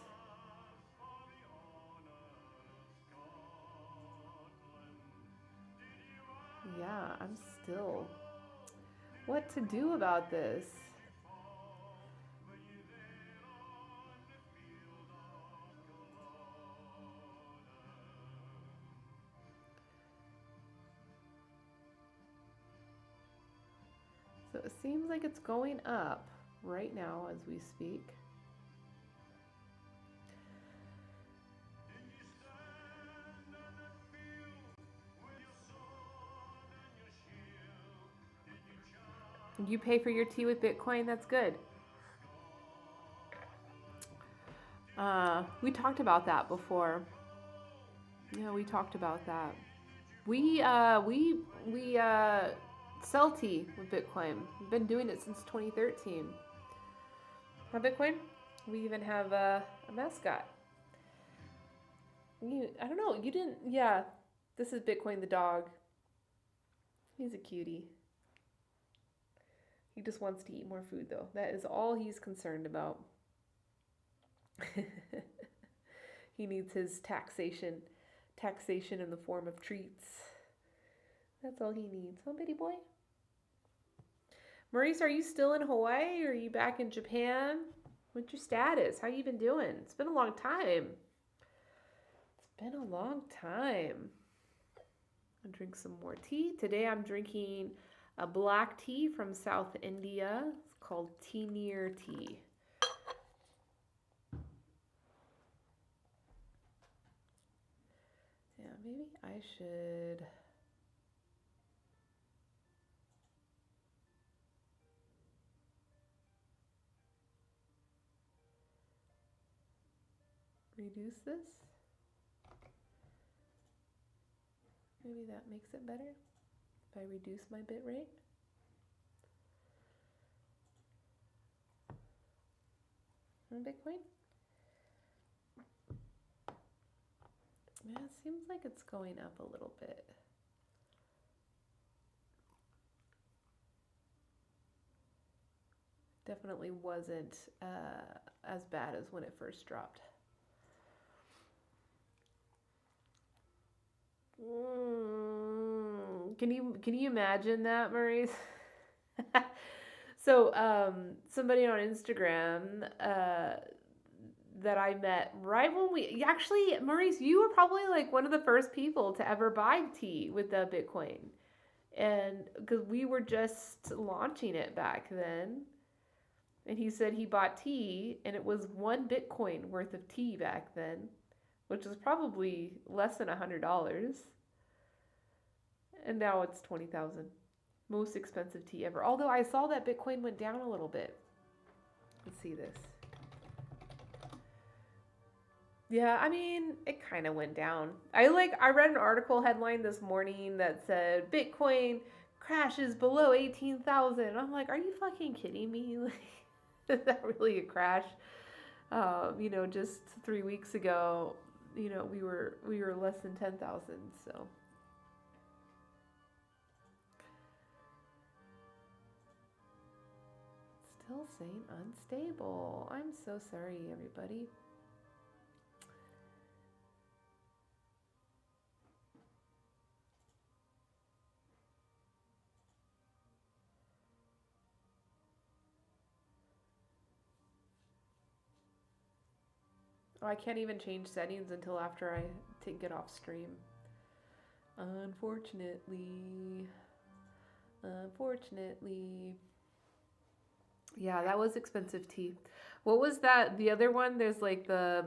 Yeah, I'm still. What to do about this? So it seems like it's going up right now as we speak. You pay for your tea with Bitcoin, that's good. We talked about that before. Yeah, we talked about that. We sell tea with Bitcoin. We've been doing it since 2013. Huh, Bitcoin? We even have a mascot. I don't know. You didn't. Yeah, this is Bitcoin the dog. He's a cutie. He just wants to eat more food, though. That is all he's concerned about. He needs his taxation in the form of treats. That's all he needs. Huh, bitty boy? Maurice, are you still in Hawaii or are you back in Japan? What's your status? How you been doing? It's been a long time. I'll drink some more tea. Today I'm drinking a black tea from South India. It's called Tenir tea. Yeah, maybe I should reduce this. Maybe that makes it better if I reduce my bit rate. On Bitcoin? Yeah, it seems like it's going up a little bit. Definitely wasn't as bad as when it first dropped. Can you imagine that, Maurice? So somebody on Instagram that I met right when we actually, Maurice, you were probably like one of the first people to ever buy tea with the Bitcoin, and because we were just launching it back then. And he said he bought tea, and it was 1 Bitcoin worth of tea back then, which was probably less than $100. And now it's 20,000. Most expensive tea ever. Although I saw that Bitcoin went down a little bit. Let's see this. Yeah, I mean, it kind of went down. I read an article headline this morning that said Bitcoin crashes below 18,000. I'm like, are you fucking kidding me? Is that really a crash? Just 3 weeks ago, we were less than 10,000. So still saying unstable. I'm so sorry, everybody. Oh, I can't even change settings until after I get off stream. Unfortunately. Yeah, that was expensive tea. What was that? The other one? There's like the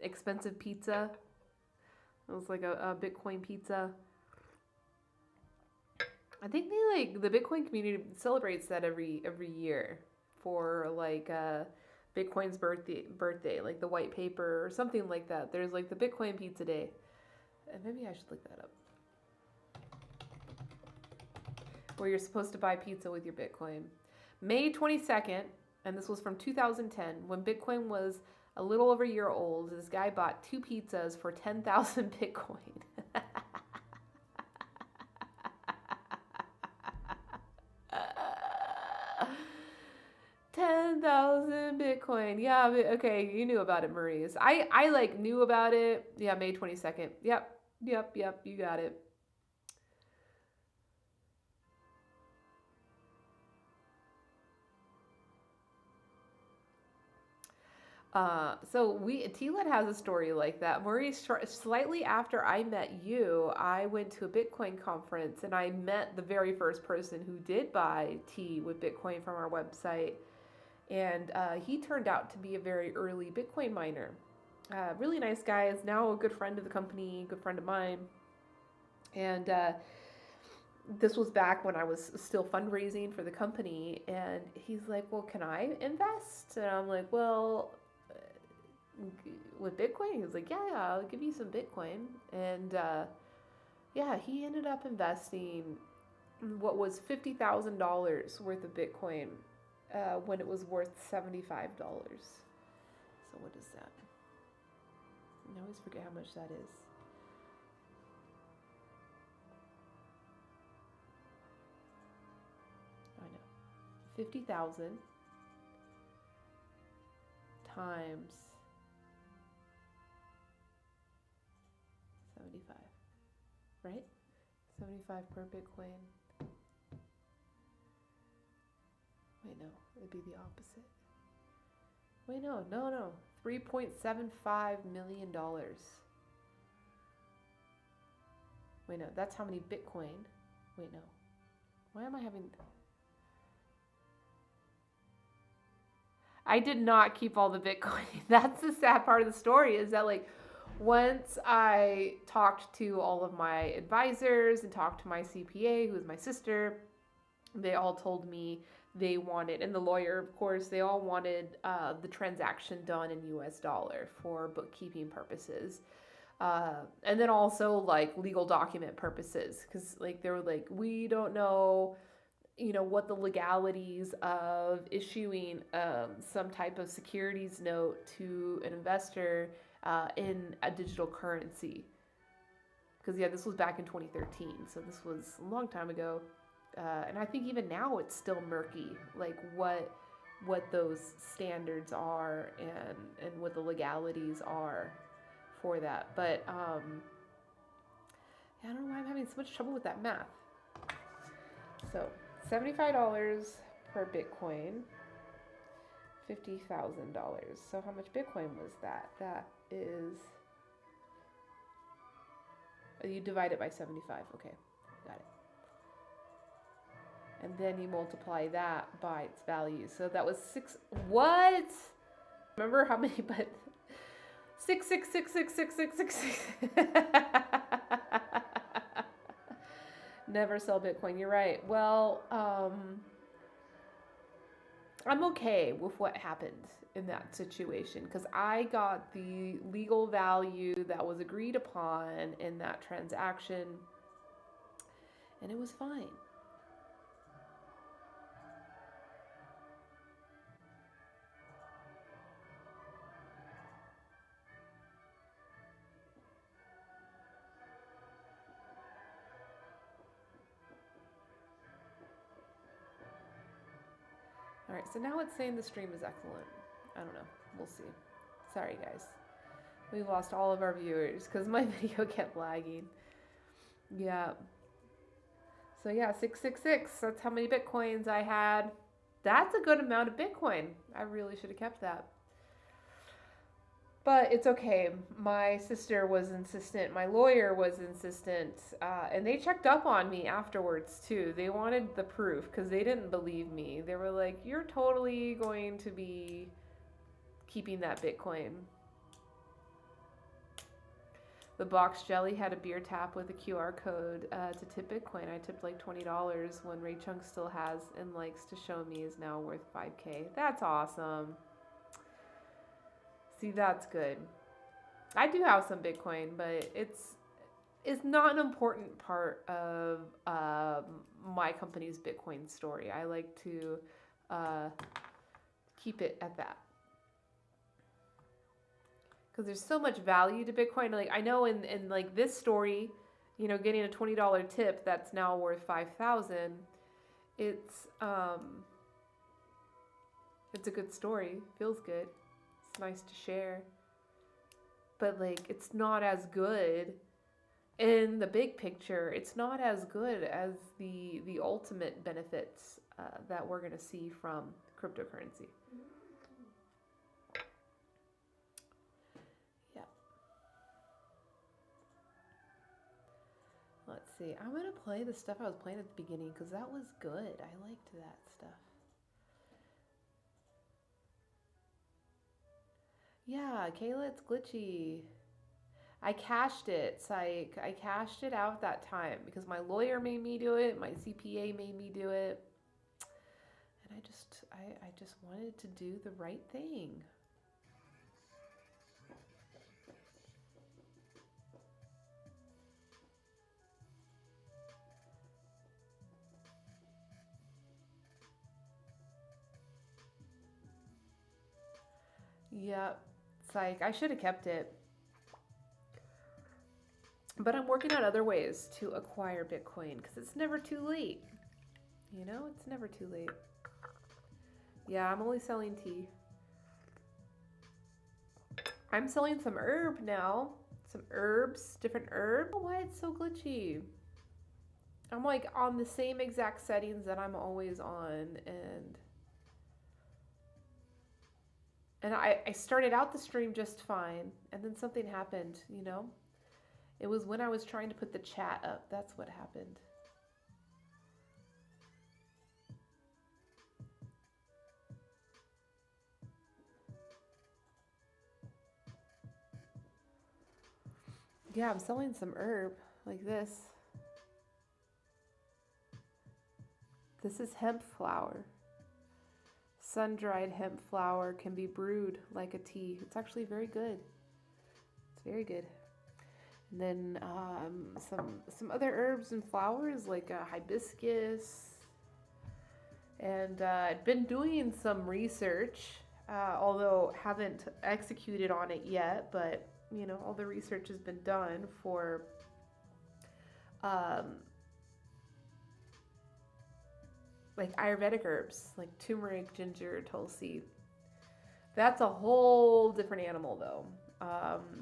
expensive pizza. It was like a Bitcoin pizza. I think the Bitcoin community celebrates that every year for like Bitcoin's birthday, like the white paper or something like that. There's like the Bitcoin Pizza Day. And maybe I should look that up. Where you're supposed to buy pizza with your Bitcoin. May 22nd, and this was from 2010, when Bitcoin was a little over a year old, this guy bought 2 pizzas for 10,000 Bitcoin. 10,000 Bitcoin. Yeah, okay, you knew about it, Maurice. I knew about it. Yeah, May 22nd. Yep, you got it. So TLET has a story like that. Maurice, slightly after I met you, I went to a Bitcoin conference and I met the very first person who did buy tea with Bitcoin from our website. And he turned out to be a very early Bitcoin miner. Really nice guy, is now a good friend of the company, good friend of mine. And this was back when I was still fundraising for the company. And he's like, well, can I invest? And I'm like, well, with Bitcoin? He was like, yeah, I'll give you some Bitcoin. And yeah, he ended up investing what was $50,000 worth of Bitcoin when it was worth $75. So what is that? I always forget how much that is. I know. 50,000 times 75, right? 75 per Bitcoin. Wait, no, it'd be the opposite. Wait, no. $3.75 million. Wait, no, that's how many Bitcoin. Wait, no. Why am I having... I did not keep all the Bitcoin. That's the sad part of the story, is that once I talked to all of my advisors and talked to my CPA, who is my sister, they all told me they wanted, and the lawyer, of course, they all wanted the transaction done in US dollar for bookkeeping purposes. And then also legal document purposes, because they were like, we don't know, what the legalities of issuing some type of securities note to an investor in a digital currency. Because, yeah, this was back in 2013, so this was a long time ago. And I think even now it's still murky, like what those standards are and what the legalities are for that. But I don't know why I'm having so much trouble with that math. So $75 per Bitcoin, $50,000. So how much Bitcoin was that? That is, you divide it by 75. Okay, got it. And then you multiply that by its value. So that was what? Remember how many, but 6666666. Never sell Bitcoin. You're right. Well, I'm okay with what happened in that situation because I got the legal value that was agreed upon in that transaction, and it was fine. All right, so now it's saying the stream is excellent. I don't know. We'll see. Sorry, guys. We lost all of our viewers because my video kept lagging. Yeah. So yeah, 666. That's how many Bitcoins I had. That's a good amount of Bitcoin. I really should have kept that. But it's okay. My sister was insistent. My lawyer was insistent. And they checked up on me afterwards, too. They wanted the proof because they didn't believe me. They were like, you're totally going to be keeping that Bitcoin. The box jelly had a beer tap with a QR code to tip Bitcoin. I tipped like $20 when Ray Chung still has and likes to show me is now worth 5K. That's awesome. See, that's good. I do have some Bitcoin, but it's not an important part of my company's Bitcoin story. I like to keep it at that. Because there's so much value to Bitcoin. Like I know in like this story, you know, getting a $20 tip that's now worth $5,000. It's a good story. Feels good. It's nice to share. But like it's not as good in the big picture. It's not as good as the ultimate benefits that we're going to see from cryptocurrency. Let's see. I'm going to play the stuff I was playing at the beginning because that was good. I liked that stuff. Yeah, Kayla, it's glitchy. I cashed it, psych. I cashed it out that time because my lawyer made me do it. My CPA made me do it. And I just wanted to do the right thing. Yep, psych. I should have kept it. But I'm working on other ways to acquire Bitcoin because it's never too late. You know, it's never too late. Yeah, I'm only selling tea. I'm selling some herb now. Some herbs, different herbs. Oh, why it's so glitchy. I'm like on the same exact settings that I'm always on, and I started out the stream just fine, and then something happened, you know? It was when I was trying to put the chat up. That's what happened. Yeah, I'm selling some herb like this. This is hemp flower. Sun-dried hemp flower can be brewed like a tea. It's actually very good. It's very good. And then some other herbs and flowers like hibiscus. And I've been doing some research, although haven't executed on it yet. But you know, all the research has been done for like Ayurvedic herbs, like turmeric, ginger, tulsi. That's a whole different animal, though,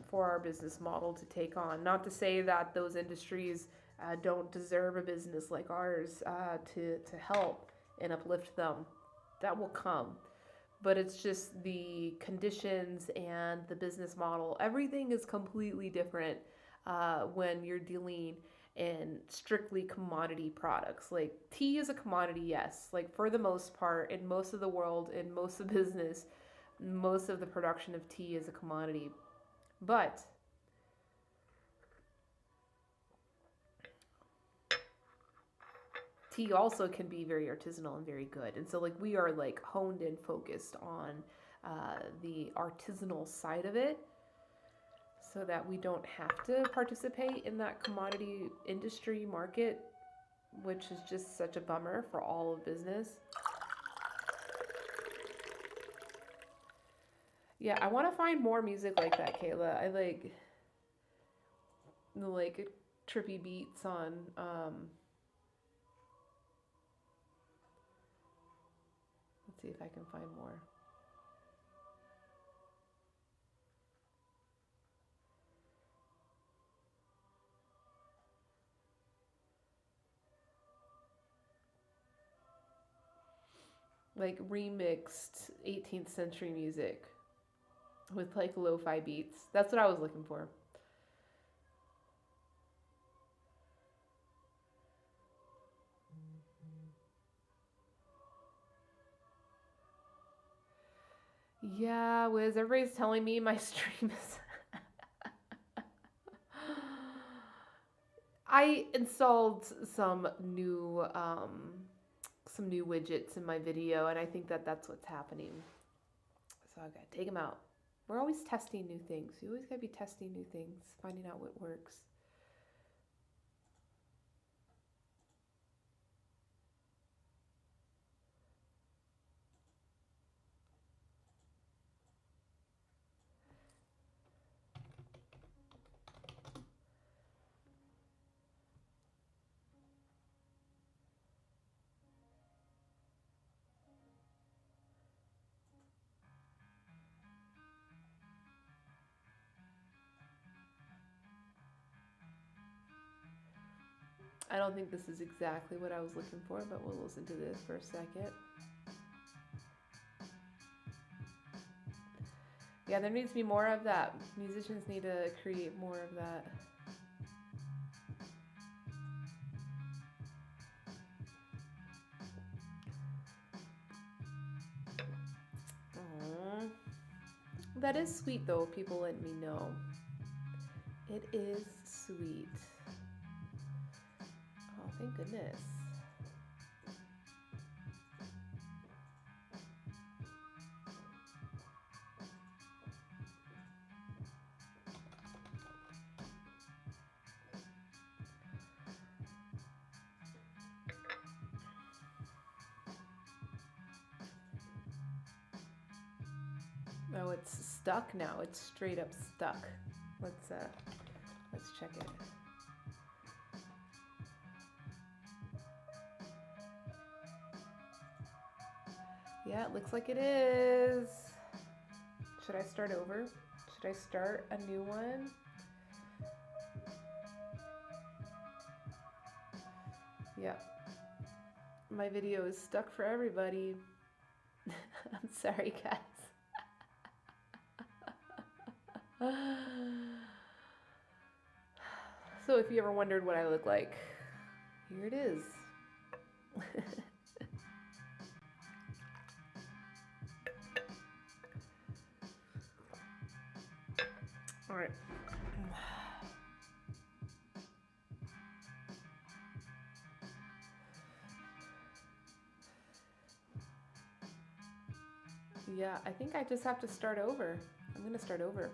for our business model to take on. Not to say that those industries don't deserve a business like ours to help and uplift them. That will come. But it's just the conditions and the business model. Everything is completely different when you're dealing in strictly commodity products. Like tea is a commodity, yes. Like for the most part, in most of the world, in most of business, most of the production of tea is a commodity. But tea also can be very artisanal and very good. And so like we are like honed and focused on the artisanal side of it so that we don't have to participate in that commodity industry market, which is just such a bummer for all of business. Yeah, I want to find more music like that, Kayla. I like trippy beats on let's see if I can find more. Like remixed 18th century music with like lo-fi beats. That's what I was looking for. Yeah, Wiz, everybody's telling me my stream is I installed some new widgets in my video, and I think that that's what's happening. So I gotta take them out. We're always testing new things. You always gotta be testing new things, finding out what works. I don't think this is exactly what I was looking for, but we'll listen to this for a second. Yeah, there needs to be more of that. Musicians need to create more of that. Aww. That is sweet though, people let me know. It is sweet. Oh, thank goodness. Oh, it's stuck now. It's straight up stuck. Let's check it. Yeah, it looks like it is. Should I start over? Should I start a new one? Yeah. My video is stuck for everybody. I'm sorry, guys. So if you ever wondered what I look like, here it is. All right. Yeah, I think I just have to start over. I'm gonna start over.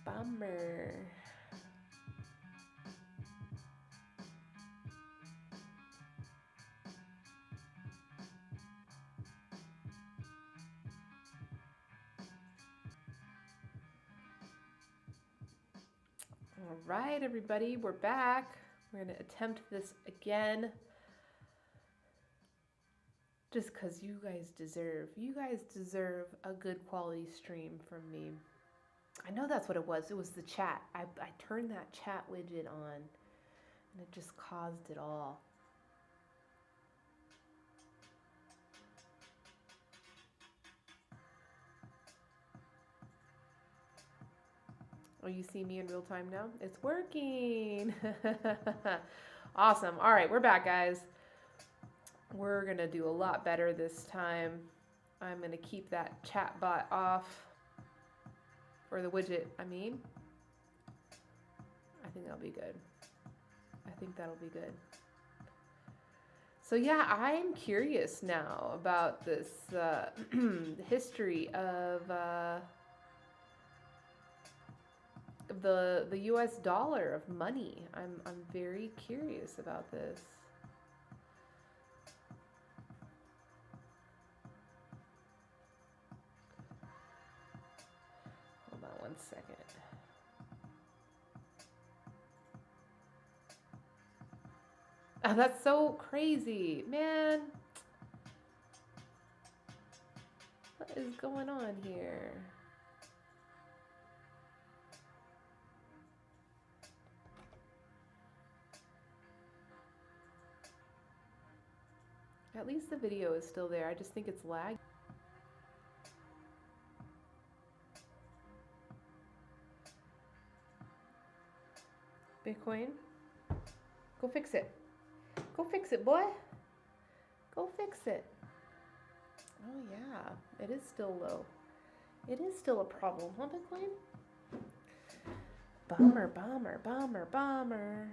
Bummer. All right, everybody, we're back. We're gonna attempt this again. Just because you guys deserve a good quality stream from me. I know that's what it was. It was the chat. I turned that chat widget on and it just caused it all. Oh, you see me in real time now? It's working. Awesome. All right, we're back, guys. We're going to do a lot better this time. I'm going to keep that chat bot off. Or the widget, I mean. I think that'll be good. I think that'll be good. So yeah, I'm curious now about this history of the U.S. dollar, of money. I'm very curious about this. Hold on one second. Oh, that's so crazy, man. What is going on here? At least the video is still there. I just think it's lagging. Bitcoin, go fix it. Go fix it, boy. Go fix it. Oh yeah, it is still low. It is still a problem, huh, Bitcoin? Bummer, bummer, bummer, bummer.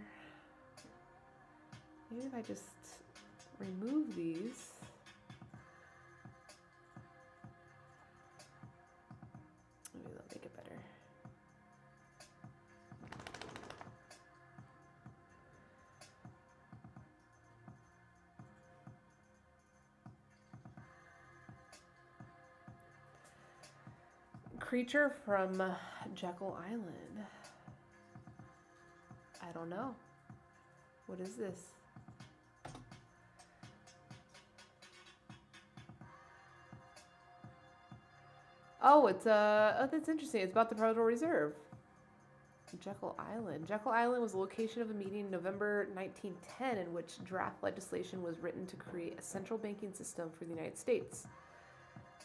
Maybe if I just remove these. Maybe that'll make it better. Creature from Jekyll Island. I don't know. What is this? Oh, it's oh, that's interesting. It's about the Federal Reserve. Jekyll Island. Jekyll Island was the location of a meeting in November 1910 in which draft legislation was written to create a central banking system for the United States.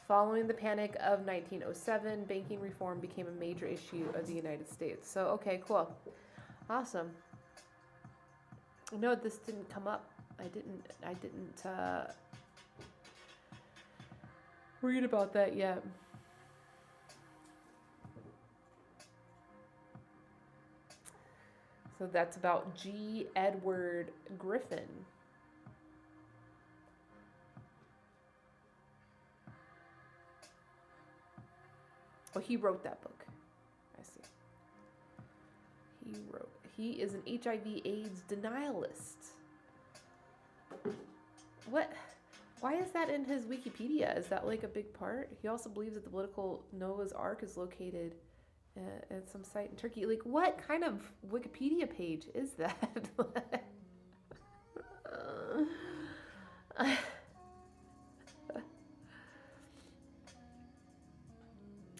Following the Panic of 1907, banking reform became a major issue of the United States. So, okay, cool. Awesome. No, this didn't come up. I didn't read about that yet. So that's about G. Edward Griffin. Oh, he wrote that book. I see. He is an HIV/AIDS denialist. What? Why is that in his Wikipedia? Is that like a big part? He also believes that the political Noah's Ark is located at some site in Turkey. Like, what kind of Wikipedia page is that?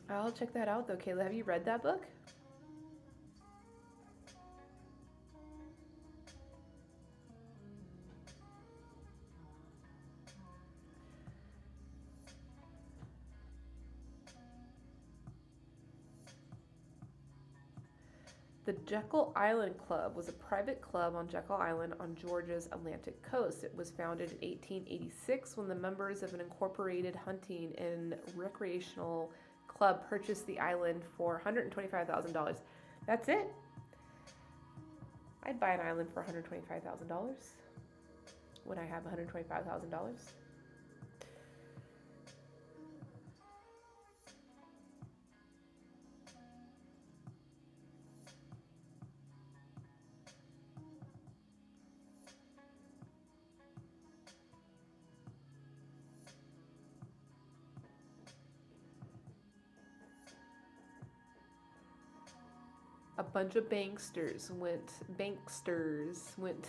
I'll check that out though. Kayla, have you read that book? The Jekyll Island Club was a private club on Jekyll Island on Georgia's Atlantic coast. It was founded in 1886 when the members of an incorporated hunting and recreational club purchased the island for $125,000. That's it? I'd buy an island for $125,000 when I have $125,000. A bunch of banksters went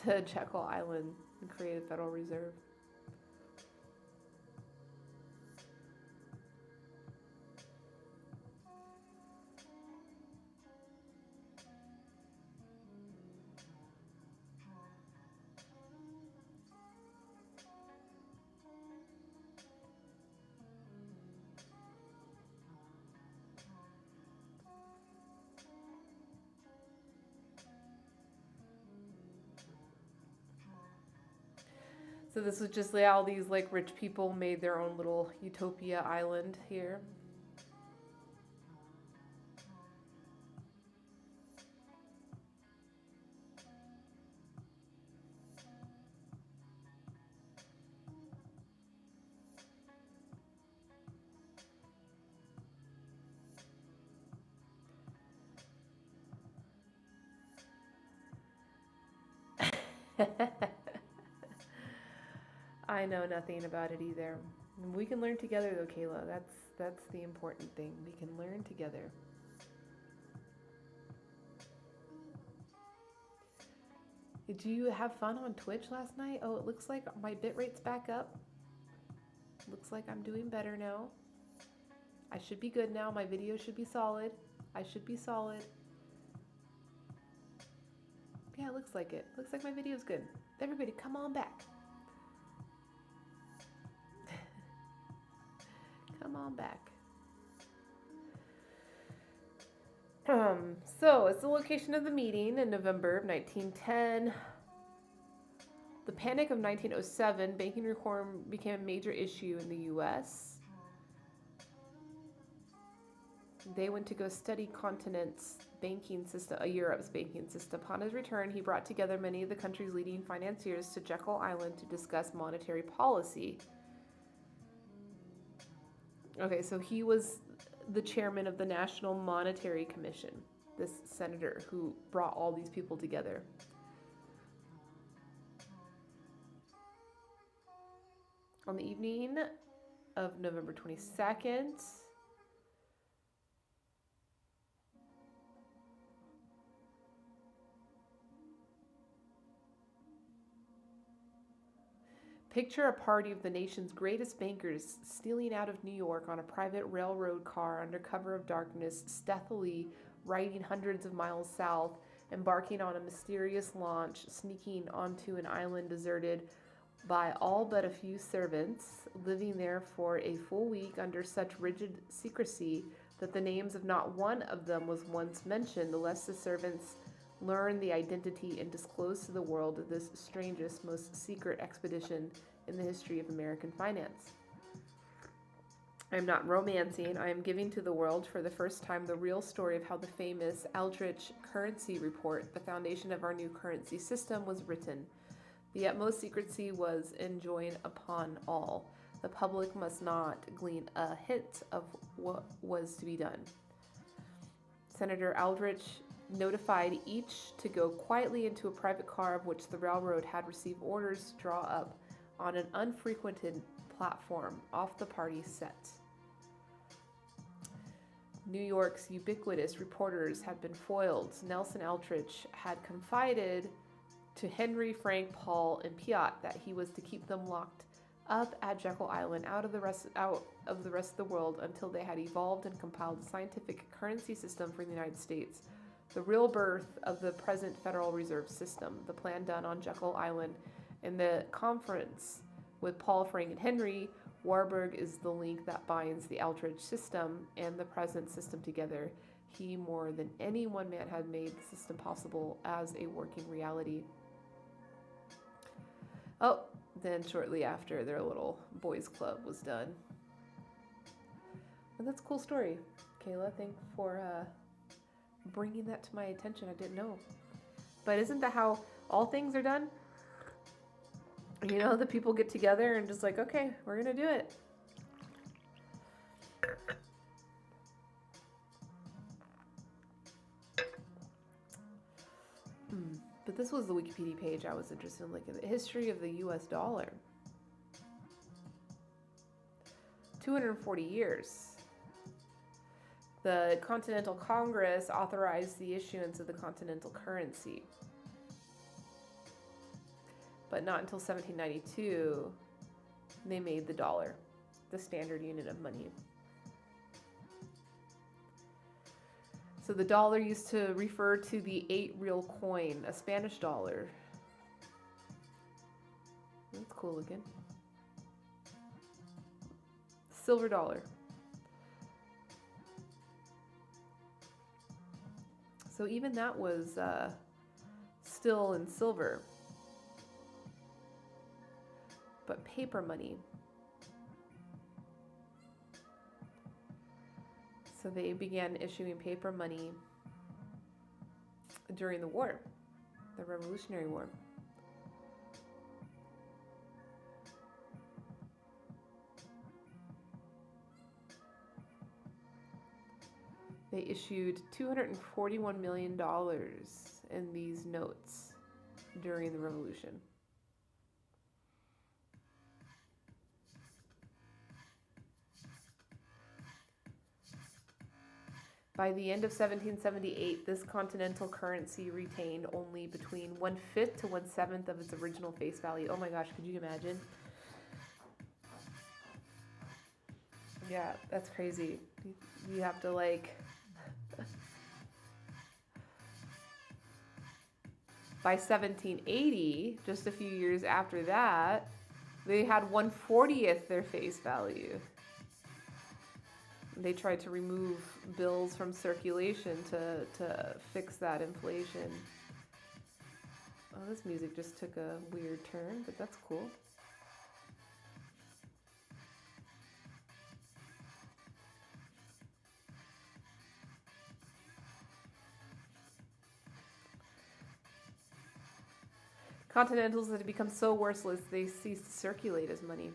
to Jekyll Island and created Federal Reserve. So this was just like all these like rich people made their own little utopia island here. I know nothing about it either. We can learn together though, Kayla. That's the important thing. We can learn together. Did you have fun on Twitch last night? Oh, it looks like my bitrate's back up. Looks like I'm doing better now. I should be good now. My video should be solid. I should be solid. Yeah, it looks like it. Looks like my video's good. Everybody, come on back. Come on back. So it's the location of the meeting in November of 1910. The Panic of 1907, banking reform became a major issue in the U.S. They went to go study continent's banking system, Europe's banking system. Upon his return, he brought together many of the country's leading financiers to Jekyll Island to discuss monetary policy. Okay, so he was the chairman of the National Monetary Commission, this senator who brought all these people together. On the evening of November 22nd, picture a party of the nation's greatest bankers stealing out of New York on a private railroad car under cover of darkness, stealthily riding hundreds of miles south, embarking on a mysterious launch, sneaking onto an island deserted by all but a few servants, living there for a full week under such rigid secrecy that the names of not one of them was once mentioned, lest the servants learn the identity and disclose to the world of this strangest, most secret expedition in the history of American finance. I am not romancing. I am giving to the world for the first time the real story of how the famous Aldrich Currency Report, the foundation of our new currency system, was written. The utmost secrecy was enjoined upon all. The public must not glean a hint of what was to be done. Senator Aldrich notified each to go quietly into a private car of which the railroad had received orders to draw up on an unfrequented platform off the party set. New York's ubiquitous reporters had been foiled. Nelson Aldrich had confided to Henry, Frank, Paul, and Piatt that he was to keep them locked up at Jekyll Island out of the rest of the world until they had evolved and compiled a scientific currency system for the United States, the real birth of the present Federal Reserve System. The plan done on Jekyll Island in the conference with Paul, Frank, and Henry, Warburg is the link that binds the Aldrich system and the present system together. He, more than any one man, had made the system possible as a working reality. Oh, then shortly after, their little boys club was done. And that's a cool story, Kayla. Thanks for bringing that to my attention. I didn't know. But isn't that how all things are done? You know, the people get together and just like, okay, we're going to do it. But this was the Wikipedia page I was interested in, like the history of the US dollar. 240 years. The Continental Congress authorized the issuance of the continental currency. But not until 1792, they made the dollar the standard unit of money. So the dollar used to refer to the 8 real coin, a Spanish dollar. That's cool looking. Silver dollar. So even that was still in silver. but paper money. So they began issuing paper money during the war, the Revolutionary War. They issued $241 million in these notes during the Revolution. By the end of 1778, this continental currency retained only between 1/5 to 1/7 of its original face value. Oh my gosh, could you imagine? Yeah, that's crazy. You have to like... By 1780, just a few years after that, they had 1/40th their face value. They tried to remove bills from circulation to fix that inflation. Oh, this music just took a weird turn, but that's cool. Continentals had become so worthless they ceased to circulate as money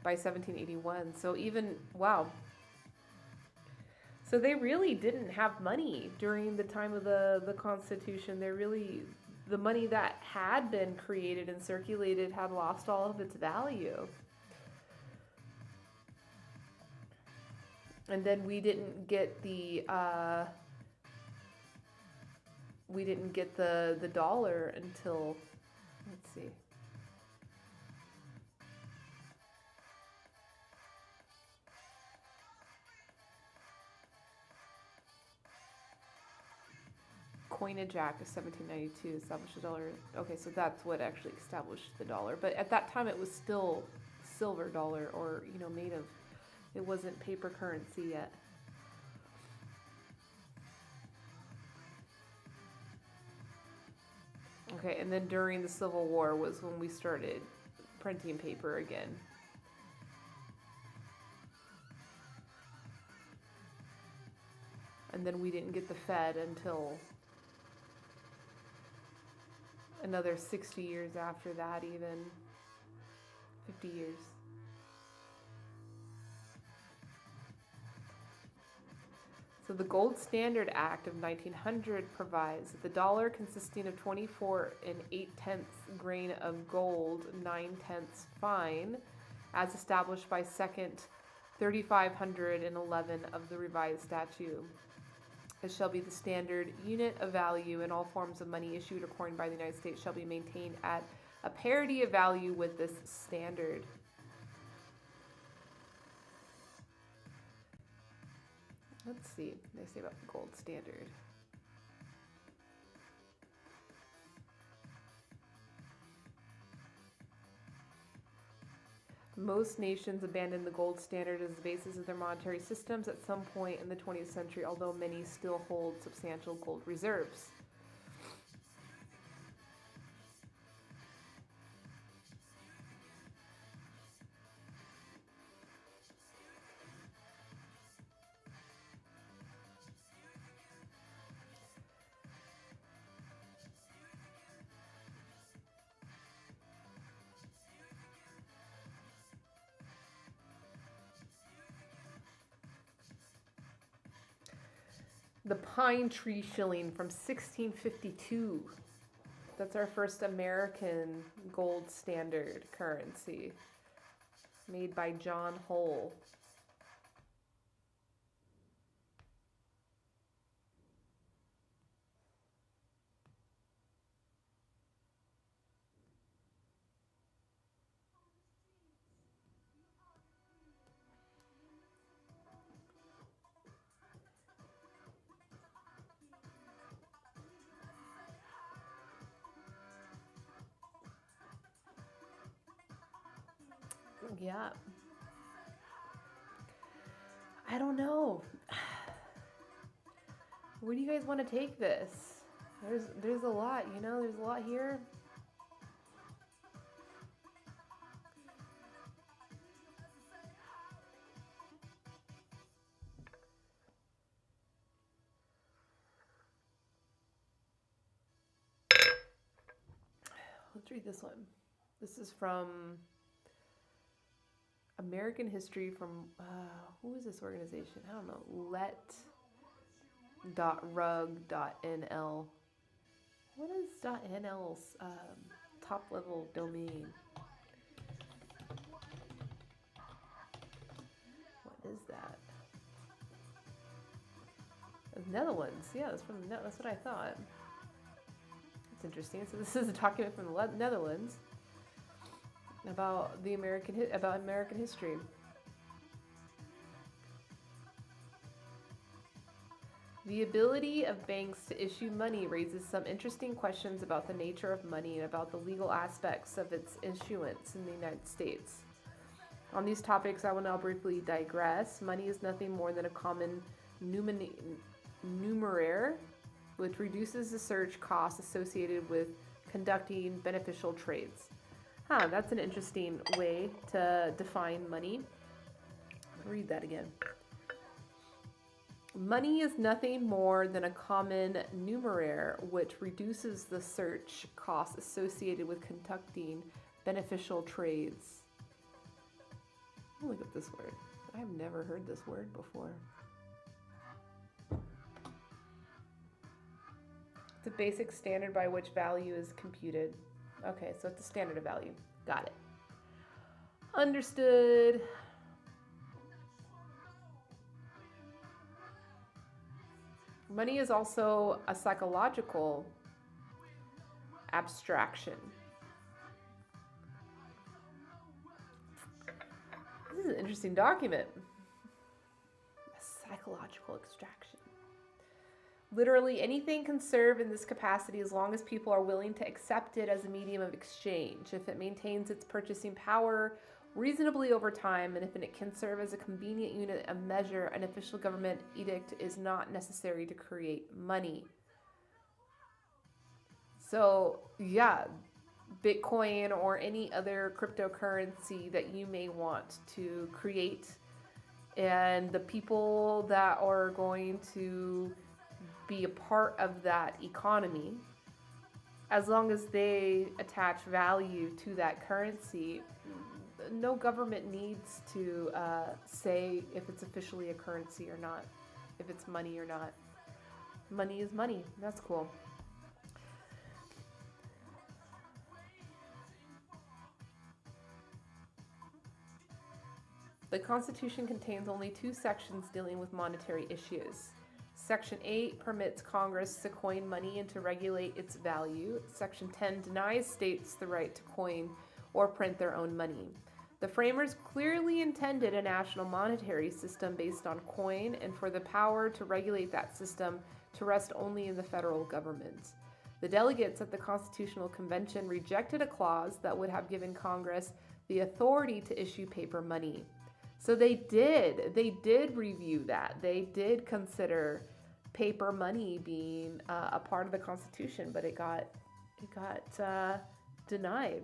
by 1781. So even, wow. So they really didn't have money during the time of the Constitution. The money that had been created and circulated had lost all of its value. And then we didn't get the dollar until, let's see. Coinage Act of 1792 established the dollar. Okay, so that's what actually established the dollar. But at that time, it was still silver dollar, or made of. It wasn't paper currency yet. Okay, and then during the Civil War was when we started printing paper again. And then we didn't get the Fed until another 60 years after that, even 50 years. So the Gold Standard Act of 1900 provides that the dollar, consisting of 24 8/10 grain of gold, 9/10 fine, as established by Second 3511 of the revised statute, it shall be the standard unit of value, and all forms of money issued or coined by the United States shall be maintained at a parity of value with this standard. Let's see what they say about the gold standard. Most nations abandoned the gold standard as the basis of their monetary systems at some point in the 20th century, although many still hold substantial gold reserves. The pine tree shilling from 1652. That's our first American gold standard currency, made by John Hull. Yeah. I don't know. Where do you guys want to take this? There's a lot, there's a lot here. Let's read this one. This is from American History from, who is this organization? I don't know. Let.rug.nl. What is .nl's top level domain? What is that? Netherlands. Yeah, that's from that's what I thought. That's interesting. So this is a document from the Netherlands about American history. The ability of banks to issue money raises some interesting questions about the nature of money and about the legal aspects of its issuance in the United States. On these topics, I will now briefly digress. Money is nothing more than a common numeraire, which reduces the search costs associated with conducting beneficial trades. That's an interesting way to define money. I'll read that again. Money is nothing more than a common numeraire, which reduces the search costs associated with conducting beneficial trades. I'll look up this word. I have never heard this word before. It's a basic standard by which value is computed. Okay, so it's a standard of value. Got it. Understood. Money is also a psychological abstraction. This is an interesting document. A psychological abstraction. Literally anything can serve in this capacity as long as people are willing to accept it as a medium of exchange, if it maintains its purchasing power reasonably over time, and if it can serve as a convenient unit of measure. An official government edict is not necessary to create money. So, yeah, Bitcoin or any other cryptocurrency that you may want to create, and the people that are going to be a part of that economy, as long as they attach value to that currency, no government needs to say if it's officially a currency or not, if it's money or not. Money is money. That's cool. The Constitution contains only 2 sections dealing with monetary issues. Section 8 permits Congress to coin money and to regulate its value. Section 10 denies states the right to coin or print their own money. The framers clearly intended a national monetary system based on coin, and for the power to regulate that system to rest only in the federal government. The delegates at the Constitutional Convention rejected a clause that would have given Congress the authority to issue paper money. So they did review that. They did consider paper money being a part of the Constitution, but it got denied.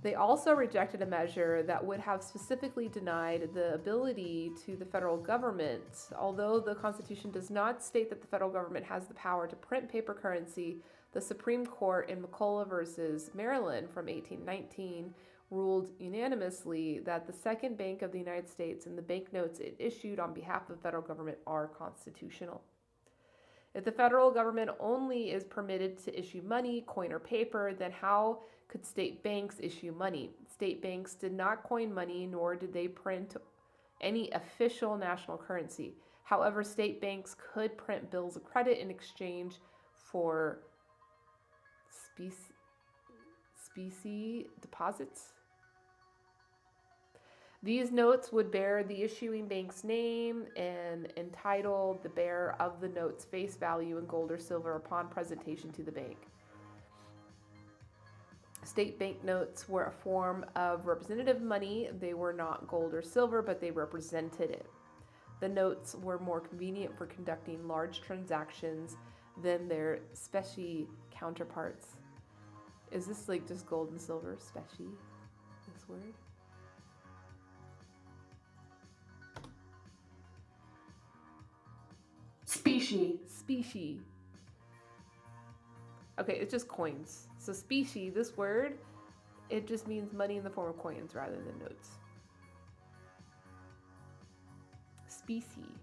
They also rejected a measure that would have specifically denied the ability to the federal government. Although the Constitution does not state that the federal government has the power to print paper currency, the Supreme Court in McCulloch versus Maryland from 1819 ruled unanimously that the Second Bank of the United States and the banknotes it issued on behalf of the federal government are constitutional. If the federal government only is permitted to issue money, coin, or paper, then how could state banks issue money? State banks did not coin money, nor did they print any official national currency. However, state banks could print bills of credit in exchange for specie deposits. These notes would bear the issuing bank's name and entitle the bearer of the note's face value in gold or silver upon presentation to the bank. State banknotes were a form of representative money. They were not gold or silver, but they represented it. The notes were more convenient for conducting large transactions than their specie counterparts. Is this like just gold and silver, specie, this word? Specie. Okay, it's just coins. So specie, this word, it just means money in the form of coins rather than notes. Specie.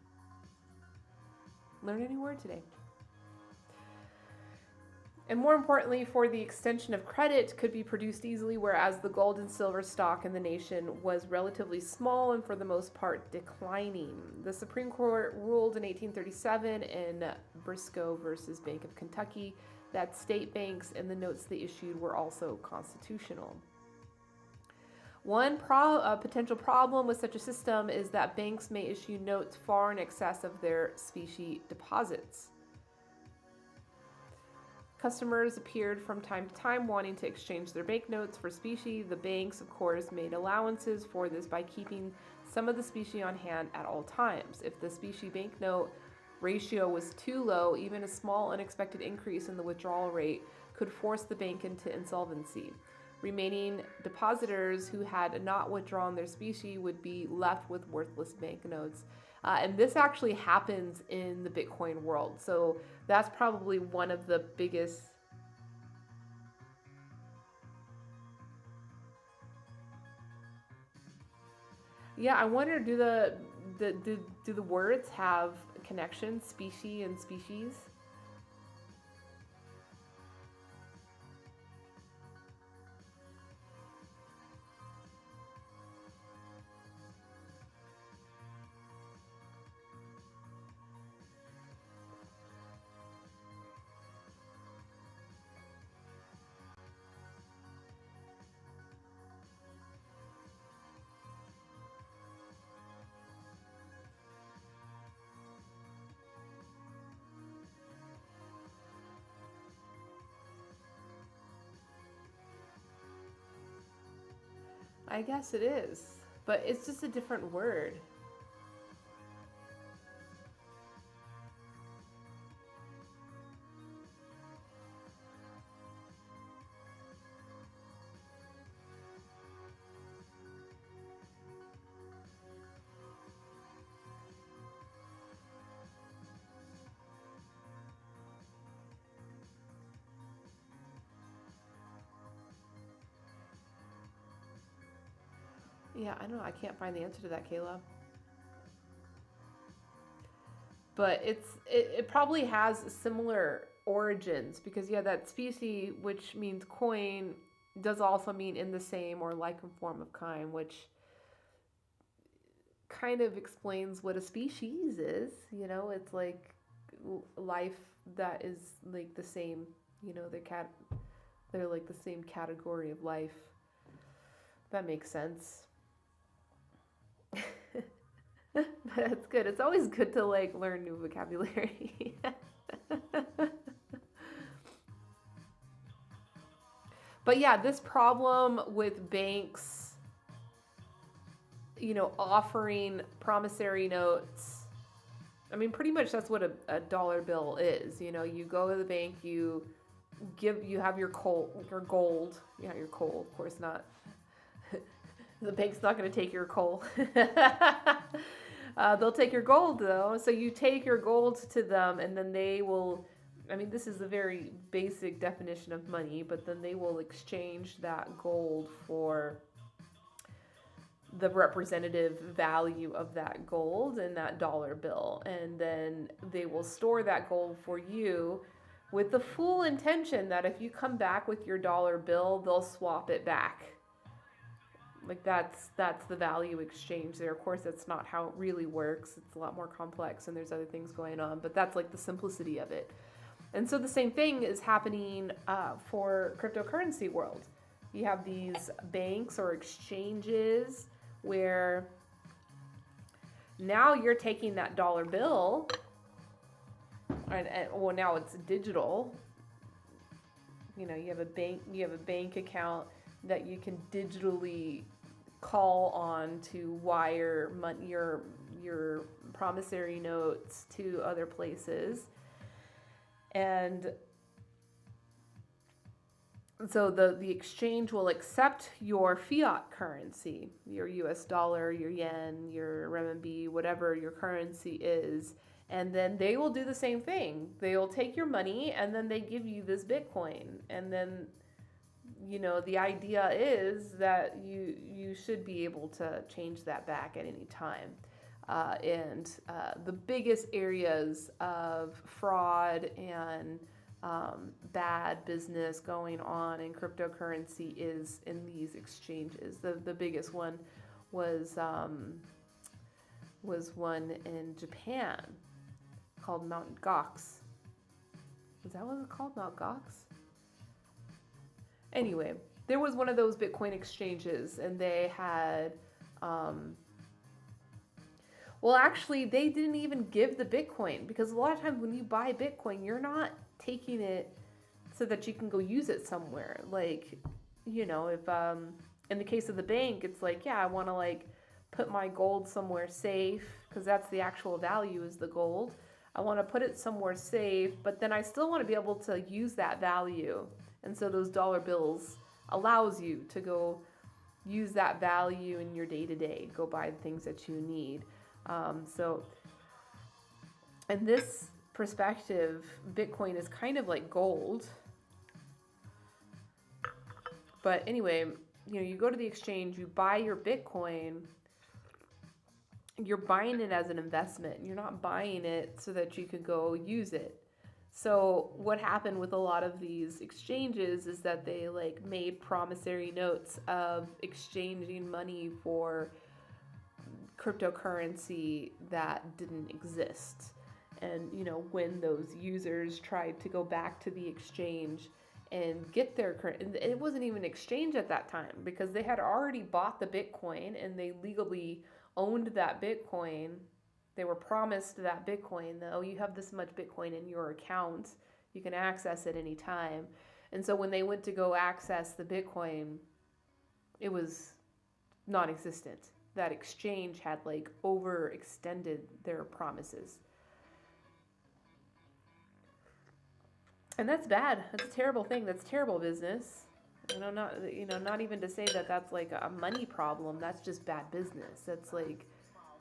Learn a new word today. And more importantly, for the extension of credit could be produced easily, whereas the gold and silver stock in the nation was relatively small and for the most part declining. The Supreme Court ruled in 1837 in Briscoe versus Bank of Kentucky that state banks and the notes they issued were also constitutional. One potential problem with such a system is that banks may issue notes far in excess of their specie deposits. Customers appeared from time to time wanting to exchange their banknotes for specie. The banks, of course, made allowances for this by keeping some of the specie on hand at all times. If the specie banknote ratio was too low, even a small unexpected increase in the withdrawal rate could force the bank into insolvency. Remaining depositors who had not withdrawn their specie would be left with worthless banknotes. And this actually happens in the Bitcoin world. So that's probably one of the biggest. Yeah, I wonder, do the words have connections, specie and species? I guess it is, but it's just a different word. Yeah, I don't know. I can't find the answer to that, Kayla. But it probably has similar origins because yeah, that specie, which means coin, does also mean in the same or like form of kind, which kind of explains what a species is. You know, it's like life that is like the same. You know, they're like the same category of life. That makes sense. That's good. It's always good to like learn new vocabulary. But yeah, this problem with banks, you know, offering promissory notes. I mean, pretty much that's what a dollar bill is. You know, you go to the bank, you have your gold. Yeah, your coal, of course not. The bank's not going to take your coal. They'll take your gold, though. So you take your gold to them, and then they will. I mean, this is a very basic definition of money, but then they will exchange that gold for the representative value of that gold in that dollar bill. And then they will store that gold for you with the full intention that if you come back with your dollar bill, they'll swap it back. Like that's the value exchange there. Of course, that's not how it really works. It's a lot more complex and there's other things going on, but that's like the simplicity of it. And so the same thing is happening for cryptocurrency world. You have these banks or exchanges where now you're taking that dollar bill, and well, now it's digital. You know, you have a bank account that you can digitally call on to wire money, your promissory notes to other places. And So the exchange will accept your fiat currency, your US dollar, your yen, your renminbi, whatever your currency is, and then they will do the same thing. They'll take your money and then they give you this Bitcoin. And then, the idea is that you should be able to change that back at any time. And the biggest areas of fraud and bad business going on in cryptocurrency is in these exchanges. The biggest one was one in Japan called Mount Gox. Was that what it was called? Mount Gox? Anyway, there was one of those Bitcoin exchanges, and they had well, actually, they didn't even give the Bitcoin, because a lot of times when you buy Bitcoin, you're not taking it so that you can go use it somewhere. Like, if in the case of the bank, it's like, yeah, I want to like put my gold somewhere safe, because that's the actual value is the gold. I want to put it somewhere safe, but then I still want to be able to use that value. And so those dollar bills allows you to go use that value in your day-to-day, go buy the things that you need. So in this perspective, Bitcoin is kind of like gold. But anyway, you go to the exchange, you buy your Bitcoin, you're buying it as an investment. You're not buying it so that you could go use it. So what happened with a lot of these exchanges is that they like made promissory notes of exchanging money for cryptocurrency that didn't exist. And when those users tried to go back to the exchange and get their current, it wasn't even exchange at that time, because they had already bought the Bitcoin and they legally owned that Bitcoin. They were promised that Bitcoin, though, you have this much Bitcoin in your account, you can access it anytime. And so when they went to go access the Bitcoin, it was non-existent. That exchange had like overextended their promises. And that's bad. That's a terrible thing. That's terrible business. Not even to say that that's like a money problem. That's just bad business. That's like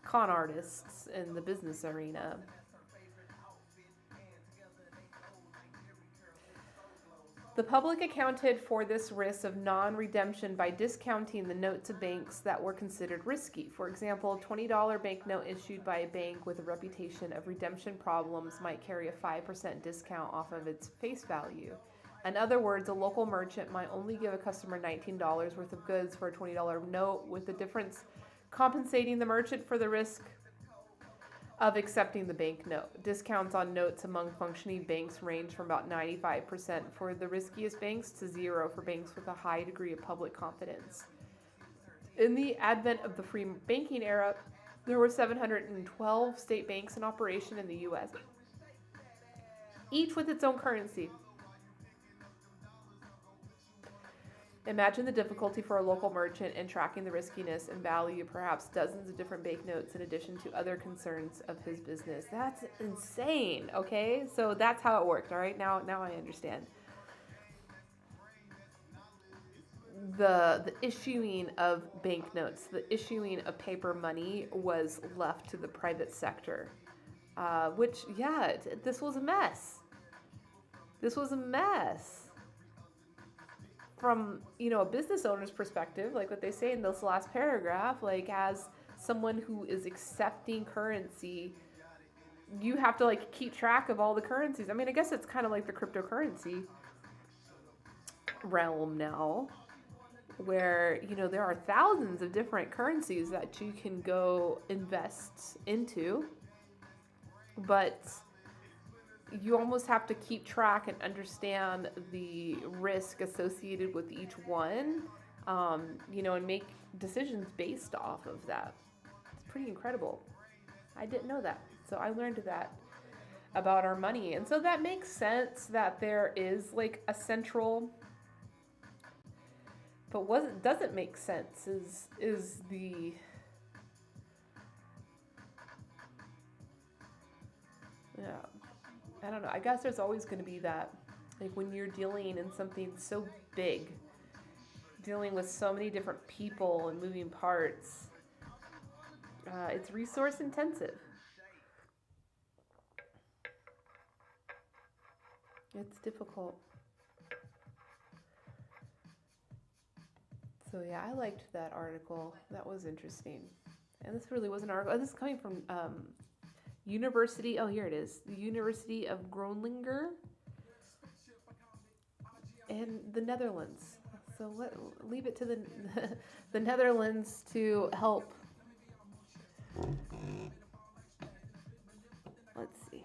con artists in the business arena. The public accounted for this risk of non-redemption by discounting the note to banks that were considered risky. For example, a $20 banknote issued by a bank with a reputation of redemption problems might carry a 5% discount off of its face value. In other words, a local merchant might only give a customer $19 worth of goods for a $20 note, with the difference compensating the merchant for the risk of accepting the bank note. Discounts on notes among functioning banks range from about 95% for the riskiest banks to 0 for banks with a high degree of public confidence. In the advent of the free banking era, there were 712 state banks in operation in the U.S., each with its own currency. Imagine the difficulty for a local merchant in tracking the riskiness and value of perhaps dozens of different banknotes in addition to other concerns of his business. That's insane, okay? So that's how it worked, all right? Now I understand. The issuing of banknotes, the issuing of paper money was left to the private sector, which, yeah, this was a mess. This was a mess. From, a business owner's perspective, like what they say in this last paragraph, like as someone who is accepting currency, you have to like keep track of all the currencies. I mean, I guess it's kind of like the cryptocurrency realm now, where, there are thousands of different currencies that you can go invest into, but you almost have to keep track and understand the risk associated with each one, and make decisions based off of that. It's pretty incredible. I didn't know that. So I learned that about our money. And so that makes sense that there is like a central, but what doesn't make sense is the I don't know. I guess there's always going to be that Like when you're dealing in something so big, dealing with so many different people and moving parts, it's resource intensive. It's difficult. So yeah, I liked that article. That was interesting. And this really was an article. This is coming from University. Oh, here it is. The University of Groningen in the Netherlands. So leave it to the the Netherlands to help. Let's see.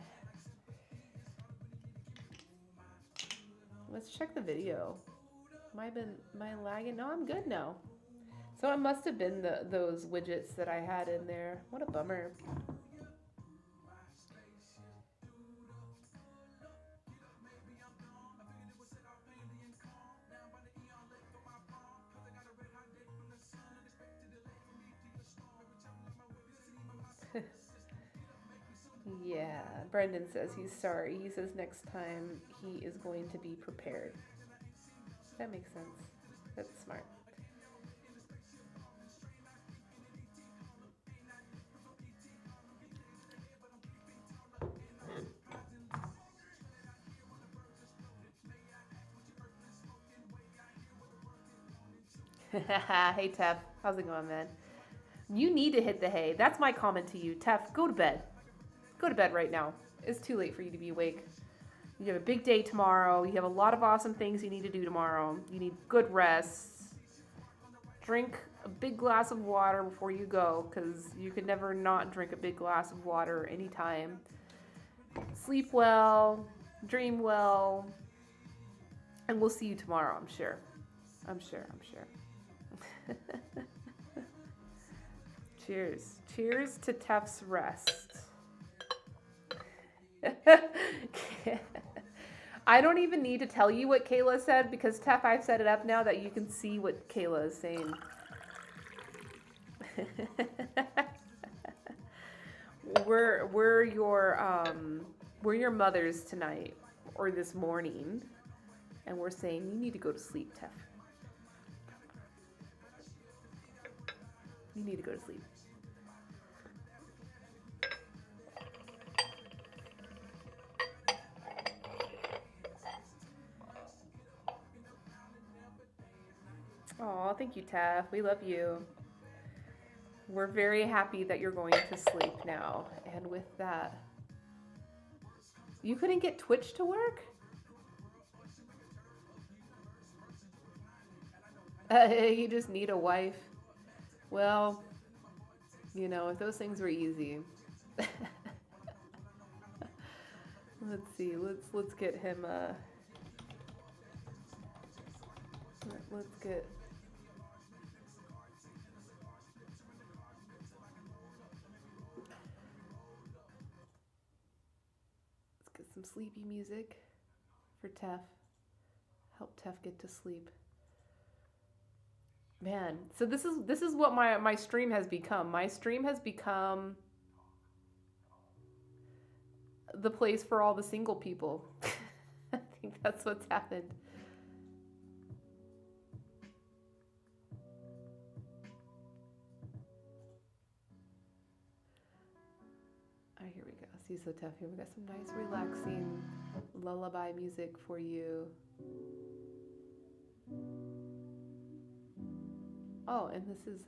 Let's check the video. Am I lagging? No, I'm good now. So it must have been those widgets that I had in there. What a bummer. Yeah, Brendan says he's sorry. He says next time he is going to be prepared. That makes sense. That's smart. Hey, Tef. How's it going, man? You need to hit the hay. That's my comment to you. Tef, go to bed. Go to bed right now. It's too late for you to be awake. You have a big day tomorrow. You have a lot of awesome things you need to do tomorrow. You need good rest. Drink a big glass of water before you go, because you can never not drink a big glass of water anytime. Sleep well. Dream well. And we'll see you tomorrow, I'm sure. I'm sure. Cheers. Cheers to Tef's rest. I don't even need to tell you what Kayla said, because Tef, I've set it up now that you can see what Kayla is saying. we're your mothers tonight, or this morning, and we're saying you need to go to sleep, Tef. You need to go to sleep. Aw, thank you, Tef. We love you. We're very happy that you're going to sleep now. And with that, you couldn't get Twitch to work? You just need a wife. Well, you know, if those things were easy. Let's see. Let's get him. Let's get. Let's get some sleepy music for Tef. Help Tef get to sleep. Man, so this is what my stream has become. My stream has become the place for all the single people. I think that's what's happened. Oh, here we go. See, so Tef, here we got some nice relaxing lullaby music for you. Oh, and this is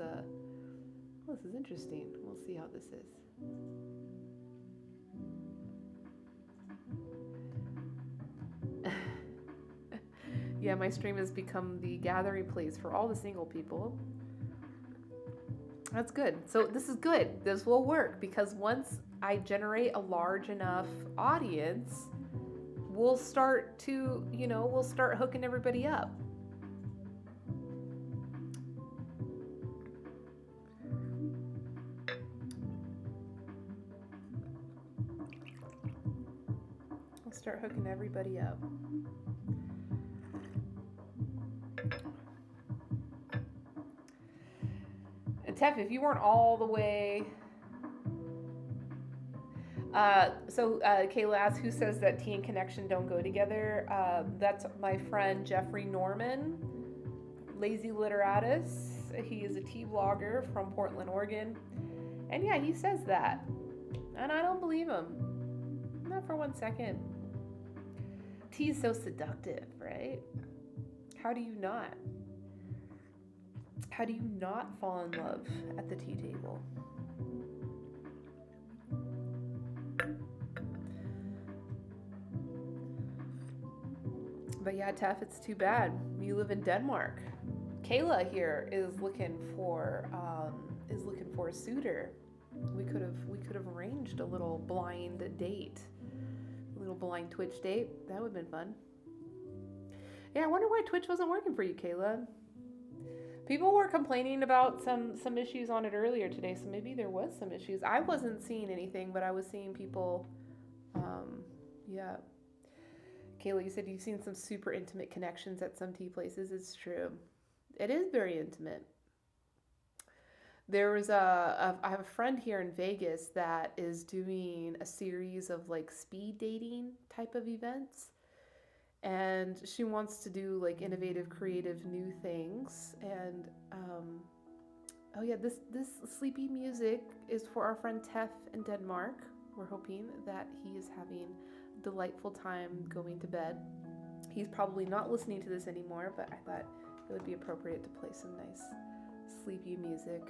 interesting. We'll see how this is. Yeah, my stream has become the gathering place for all the single people. That's good. So this is good. This will work, because once I generate a large enough audience, we'll start to, we'll start hooking everybody up. Start hooking everybody up. And Tef, if you weren't all the way, Kayla asks, who says that tea and connection don't go together? That's my friend Jeffrey Norman, Lazy Literatus. He is a tea blogger from Portland, Oregon. And yeah, he says that. And I don't believe him. Not for 1 second. Tea is so seductive, right? How do you not? How do you not fall in love at the tea table? But yeah, Tef, it's too bad. You live in Denmark. Kayla here is looking for a suitor. We could have arranged a little blind date, a little blind Twitch date. That would have been fun. Yeah, I wonder why Twitch wasn't working for you, Kayla. People were complaining about some issues on it earlier today, so maybe there was some issues. I wasn't seeing anything, but I was seeing people. Yeah. Kayla, you said you've seen some super intimate connections at some tea places. It's true. It is very intimate. There was I have a friend here in Vegas that is doing a series of like speed dating type of events. And she wants to do like innovative, creative, new things. And oh yeah, this sleepy music is for our friend Tef in Denmark. We're hoping that he is having a delightful time going to bed. He's probably not listening to this anymore, but I thought it would be appropriate to play some nice sleepy music.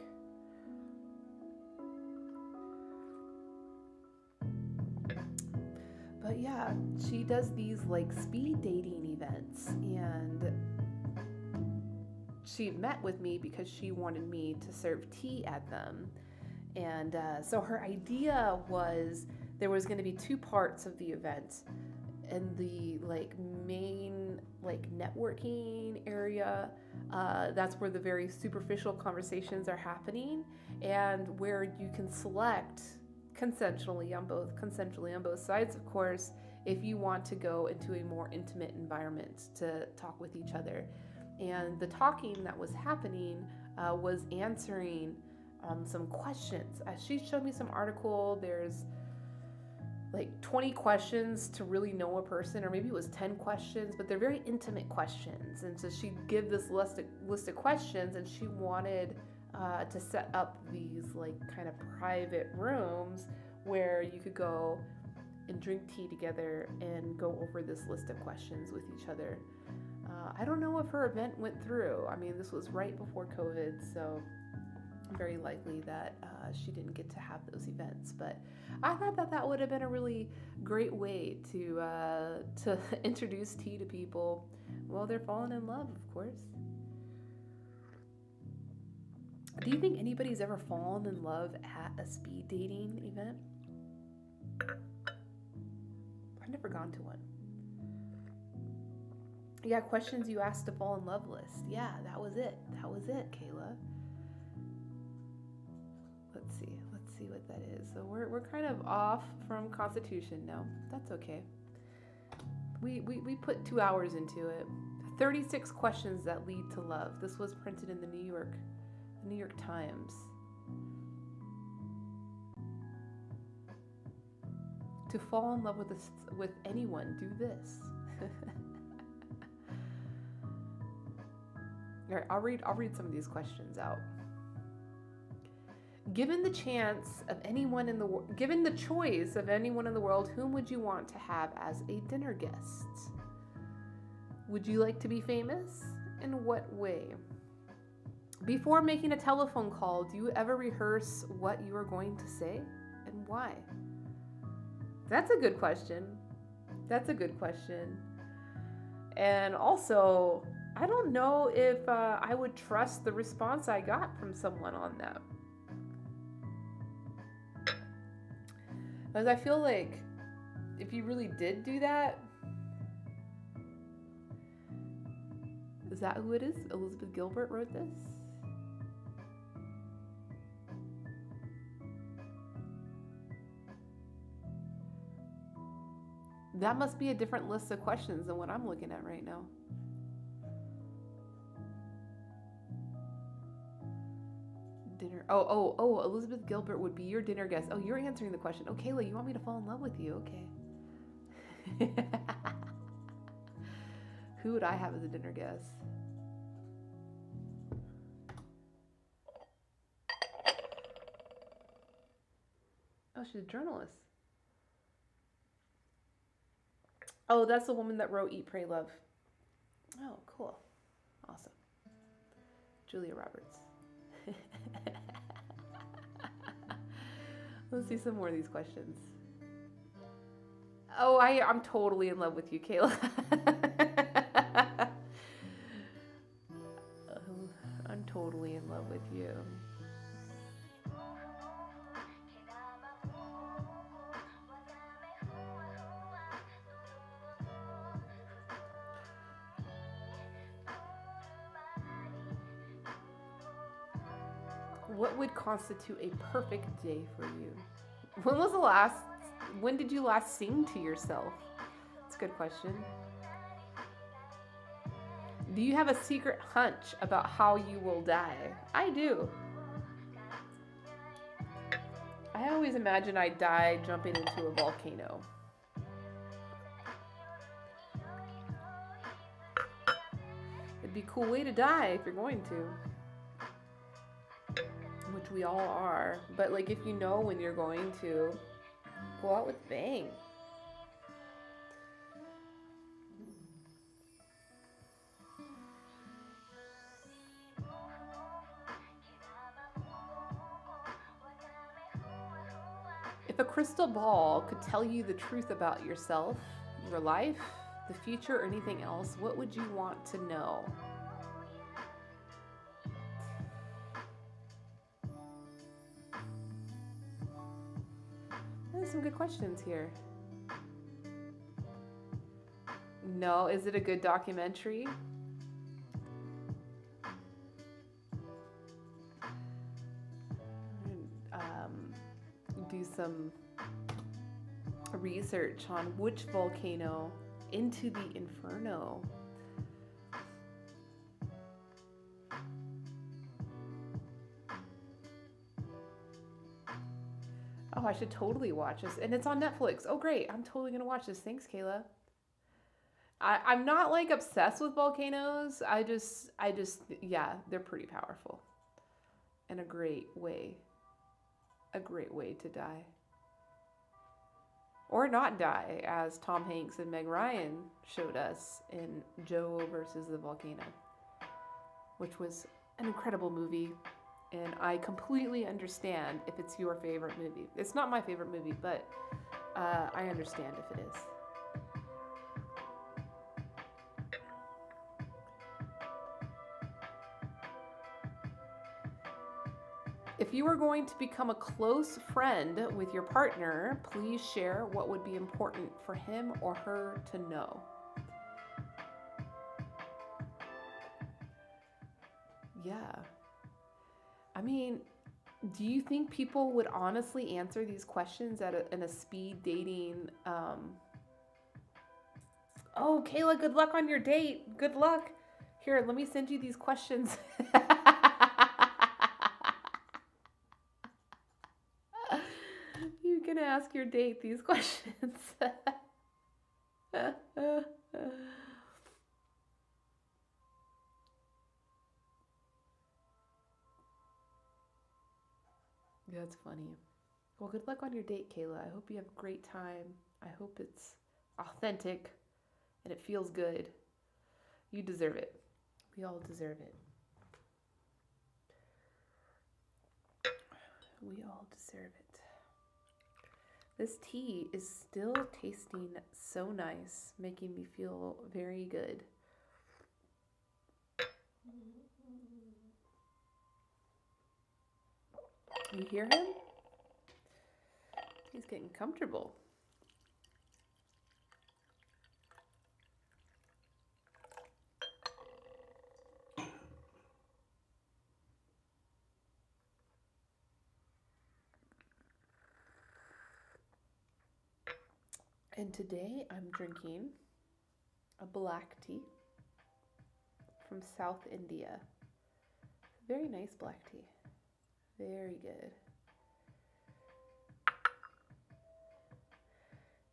But yeah, she does these like speed dating events, and she met with me because she wanted me to serve tea at them. And so her idea was there was going to be 2 parts of the event. In the like main like networking area, that's where the very superficial conversations are happening, and where you can select consensually on both sides, of course, if you want to go into a more intimate environment to talk with each other. And the talking that was happening was answering some questions. She showed me some article. There's like 20 questions to really know a person, or maybe it was 10 questions, but they're very intimate questions. And so she'd give this list of questions, and she wanted to set up these like kind of private rooms where you could go and drink tea together and go over this list of questions with each other. I don't know if her event went through. I mean, this was right before COVID, so very likely that she didn't get to have those events. But I thought that would have been a really great way to introduce tea to people while they're falling in love, of course. Do you think anybody's ever fallen in love at a speed dating event? I've never gone to one. Yeah, questions you asked to fall in love list. Yeah, that was it, Kayla. Let's see what that is. So we're kind of off from Constitution now. That's okay. We put 2 hours into it. 36 questions that lead to love. This was printed in the New York Times. To fall in love with anyone, do this. All right, I'll read some of these questions out. Given the choice of anyone in the world, whom would you want to have as a dinner guest? Would you like to be famous? In what way? Before making a telephone call, do you ever rehearse what you are going to say and why? That's a good question. And also, I don't know if I would trust the response I got from someone on that. Because I feel like if you really did do that, is that who it is? Elizabeth Gilbert wrote this? That must be a different list of questions than what I'm looking at right now. dinner? Oh, Elizabeth Gilbert would be your dinner guest. Oh, you're answering the question. Oh, Kayla, you want me to fall in love with you? Okay. Who would I have as a dinner guest? Oh, she's a journalist. Oh, that's the woman that wrote Eat, Pray, Love. Oh, cool. Awesome. Julia Roberts. Let's see some more of these questions. Oh, I'm totally in love with you, Kayla. Oh, I'm totally in love with you. What would constitute a perfect day for you? When did you last sing to yourself? That's a good question. Do you have a secret hunch about how you will die? I do. I always imagine I'd die jumping into a volcano. It'd be a cool way to die if you're going to. Which we all are. But like if you know when you're going to, go out with bang. If a crystal ball could tell you the truth about yourself, your life, the future, or anything else, what would you want to know? There's some good questions here. No, is it a good documentary? Do some research on which volcano into the inferno. Oh, I should totally watch this. And it's on Netflix. Oh, great. I'm totally going to watch this. Thanks, Kayla. I'm not like obsessed with volcanoes. I just, yeah, they're pretty powerful. And a great way to die. Or not die, as Tom Hanks and Meg Ryan showed us in Joe versus the Volcano, which was an incredible movie. And I completely understand if it's your favorite movie. It's not my favorite movie, but I understand if it is. If you were going to become a close friend with your partner, please share what would be important for him or her to know. Yeah. I mean, do you think people would honestly answer these questions in a speed dating? Oh, Kayla, good luck on your date. Good luck. Here, let me send you these questions. You can ask your date these questions. That's funny. Well, good luck on your date, Kayla. I hope you have a great time. I hope it's authentic and it feels good. You deserve it. We all deserve it. We all deserve it. This tea is still tasting so nice, making me feel very good. You hear him? He's getting comfortable. And today I'm drinking a black tea from South India. Very nice black tea. Very good.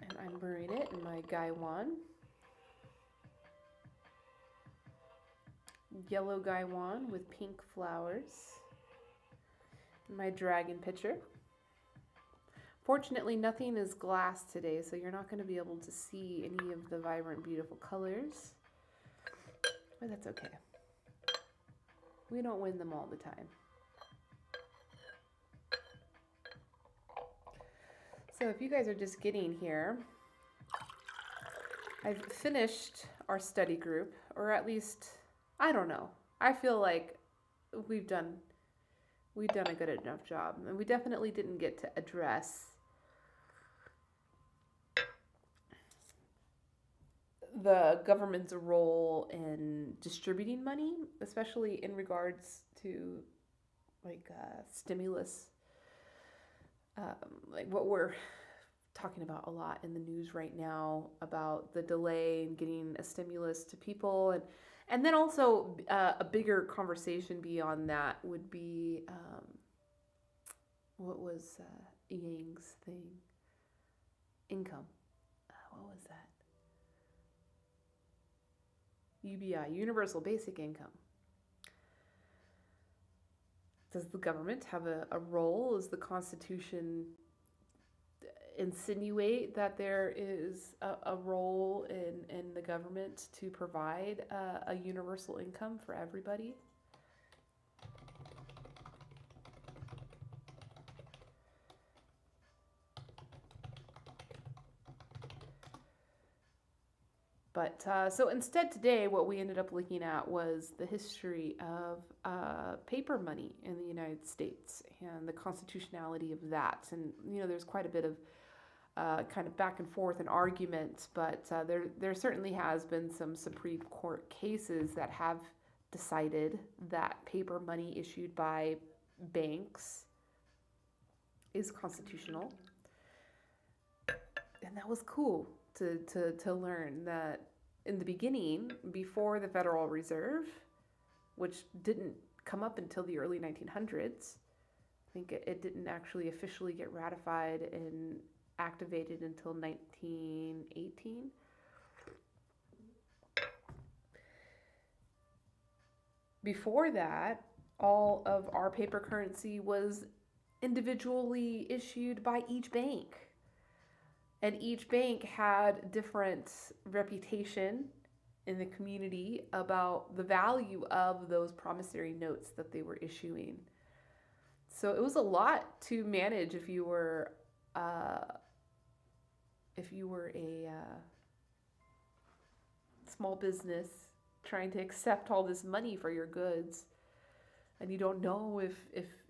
And I'm brewing it in my Gaiwan. Yellow Gaiwan with pink flowers. My dragon pitcher. Fortunately, nothing is glass today, so you're not going to be able to see any of the vibrant, beautiful colors. But that's okay. We don't win them all the time. So if you guys are just getting here, I've finished our study group, or at least, I don't know. I feel like we've done a good enough job, and we definitely didn't get to address the government's role in distributing money, especially in regards to like stimulus, like what we're talking about a lot in the news right now about the delay in getting a stimulus to people, and then also a bigger conversation beyond that would be what was Yang's thing? Income. What was that? UBI, Universal Basic Income. Does the government have a role? Does the Constitution insinuate that there is a role in the government to provide a universal income for everybody? But so instead today, what we ended up looking at was the history of paper money in the United States and the constitutionality of that. And, you know, there's quite a bit of kind of back and forth and argument, but there certainly has been some Supreme Court cases that have decided that paper money issued by banks is constitutional. And that was cool to learn that in the beginning, before the Federal Reserve, which didn't come up until the early 1900s, I think it didn't actually officially get ratified and activated until 1918. Before that, all of our paper currency was individually issued by each bank. And each bank had different reputation in the community about the value of those promissory notes that they were issuing. So it was a lot to manage if you were a small business trying to accept all this money for your goods, and you don't know if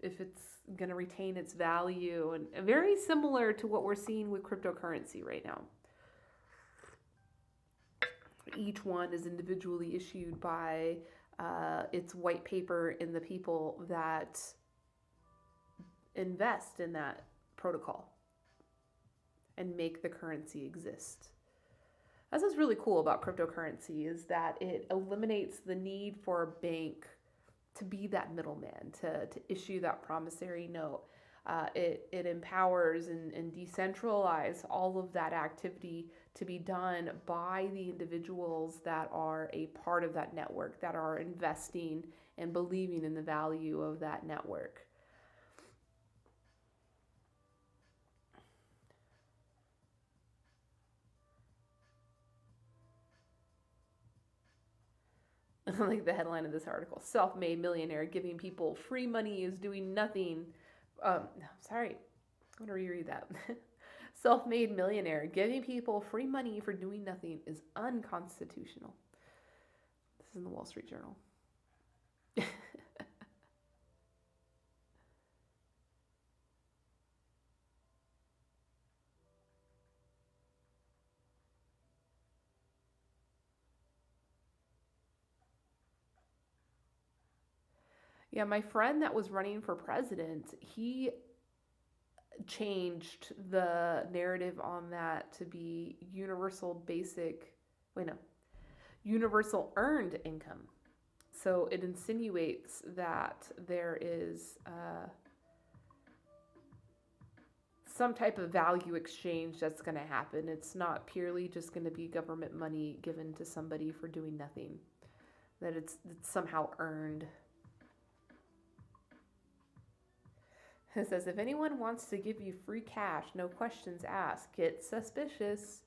it's going to retain its value, and very similar to what we're seeing with cryptocurrency right now. Each one is individually issued by its white paper in the people that invest in that protocol and make the currency exist. That's what's really cool about cryptocurrency, is that it eliminates the need for a bank to be that middleman, to issue that promissory note. It empowers and decentralizes all of that activity to be done by the individuals that are a part of that network, that are investing and believing in the value of that network. Like the headline of this article: self-made millionaire giving people free money is doing nothing. Sorry, I'm going to reread that. Self-made millionaire giving people free money for doing nothing is unconstitutional. This is in the Wall Street Journal. Yeah, my friend that was running for president, he changed the narrative on that to be universal earned income. So it insinuates that there is some type of value exchange that's going to happen. It's not purely just going to be government money given to somebody for doing nothing. That it's somehow earned. It says, if anyone wants to give you free cash, no questions asked, get suspicious.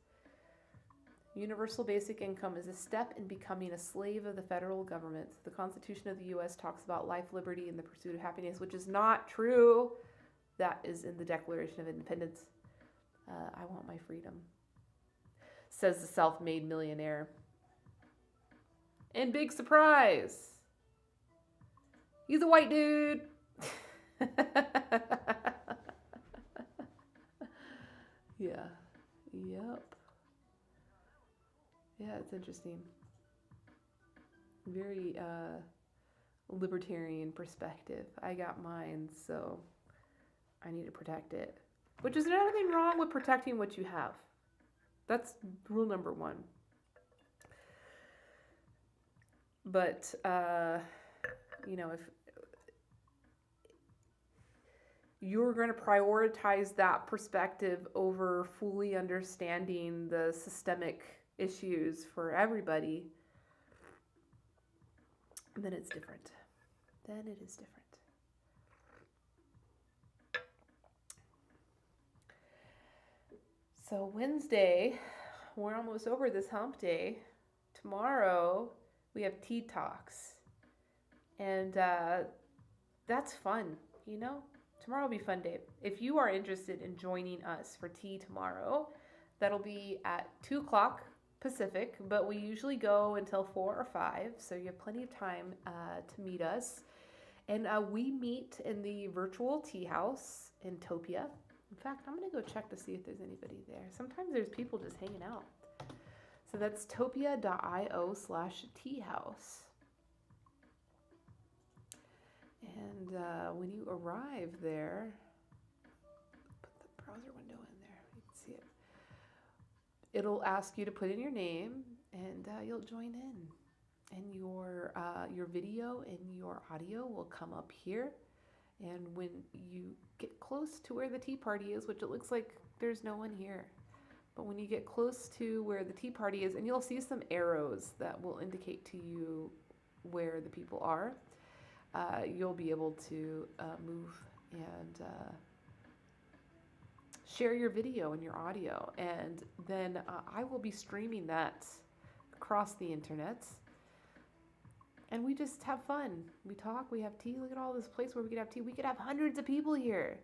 Universal basic income is a step in becoming a slave of the federal government. The Constitution of the U.S. talks about life, liberty, and the pursuit of happiness, which is not true. That is in the Declaration of Independence. I want my freedom, says the self-made millionaire. And big surprise, he's a white dude. Yeah. Yep. Yeah, it's interesting. Very libertarian perspective. I got mine, so I need to protect it. Which is nothing wrong with protecting what you have. That's rule number one. But, if you're going to prioritize that perspective over fully understanding the systemic issues for everybody, then it's different. Then it is different. So Wednesday, we're almost over this hump day. Tomorrow, we have tea talks. And that's fun, Tomorrow will be a fun day. If you are interested in joining us for tea tomorrow, that'll be at 2 o'clock Pacific, but we usually go until 4 or 5, so you have plenty of time to meet us. And we meet in the virtual tea house in Topia. In fact, I'm going to go check to see if there's anybody there. Sometimes there's people just hanging out. So that's topia.io/tea house. And when you arrive there, put the browser window in there. You can see it. It'll ask you to put in your name, and you'll join in. And your video and your audio will come up here. And when you get close to where the tea party is, which it looks like there's no one here, but when you get close to where the tea party is, and you'll see some arrows that will indicate to you where the people are, you'll be able to move and share your video and your audio. And then I will be streaming that across the internet. And we just have fun. We talk, we have tea. Look at all this place where we could have tea. We could have hundreds of people here.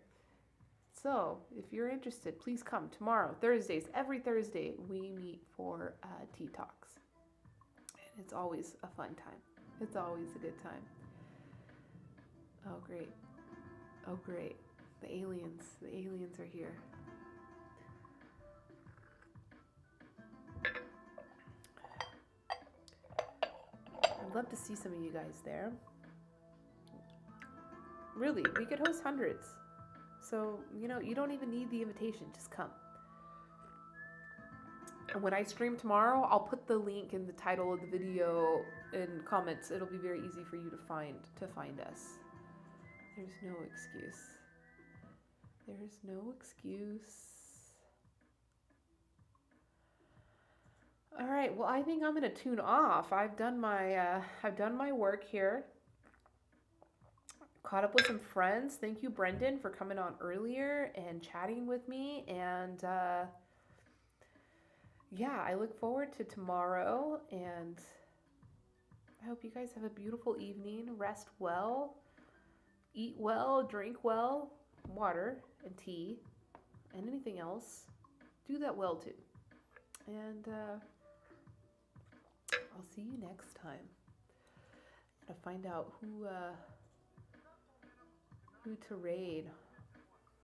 So if you're interested, please come tomorrow, Thursdays. Every Thursday, we meet for tea talks. And it's always a fun time. It's always a good time. Oh, great. Oh, great. The aliens are here. I'd love to see some of you guys there. Really, we could host hundreds. So, you don't even need the invitation. Just come. And when I stream tomorrow, I'll put the link in the title of the video in comments. It'll be very easy for you to find us. There's no excuse. There's no excuse. All right. Well, I think I'm going to tune off. I've done my work here. Caught up with some friends. Thank you, Brendan, for coming on earlier and chatting with me. And I look forward to tomorrow. And I hope you guys have a beautiful evening. Rest well. Eat well, drink well, water and tea, and anything else. Do that well too. And I'll see you next time. I'm gonna find out who to raid.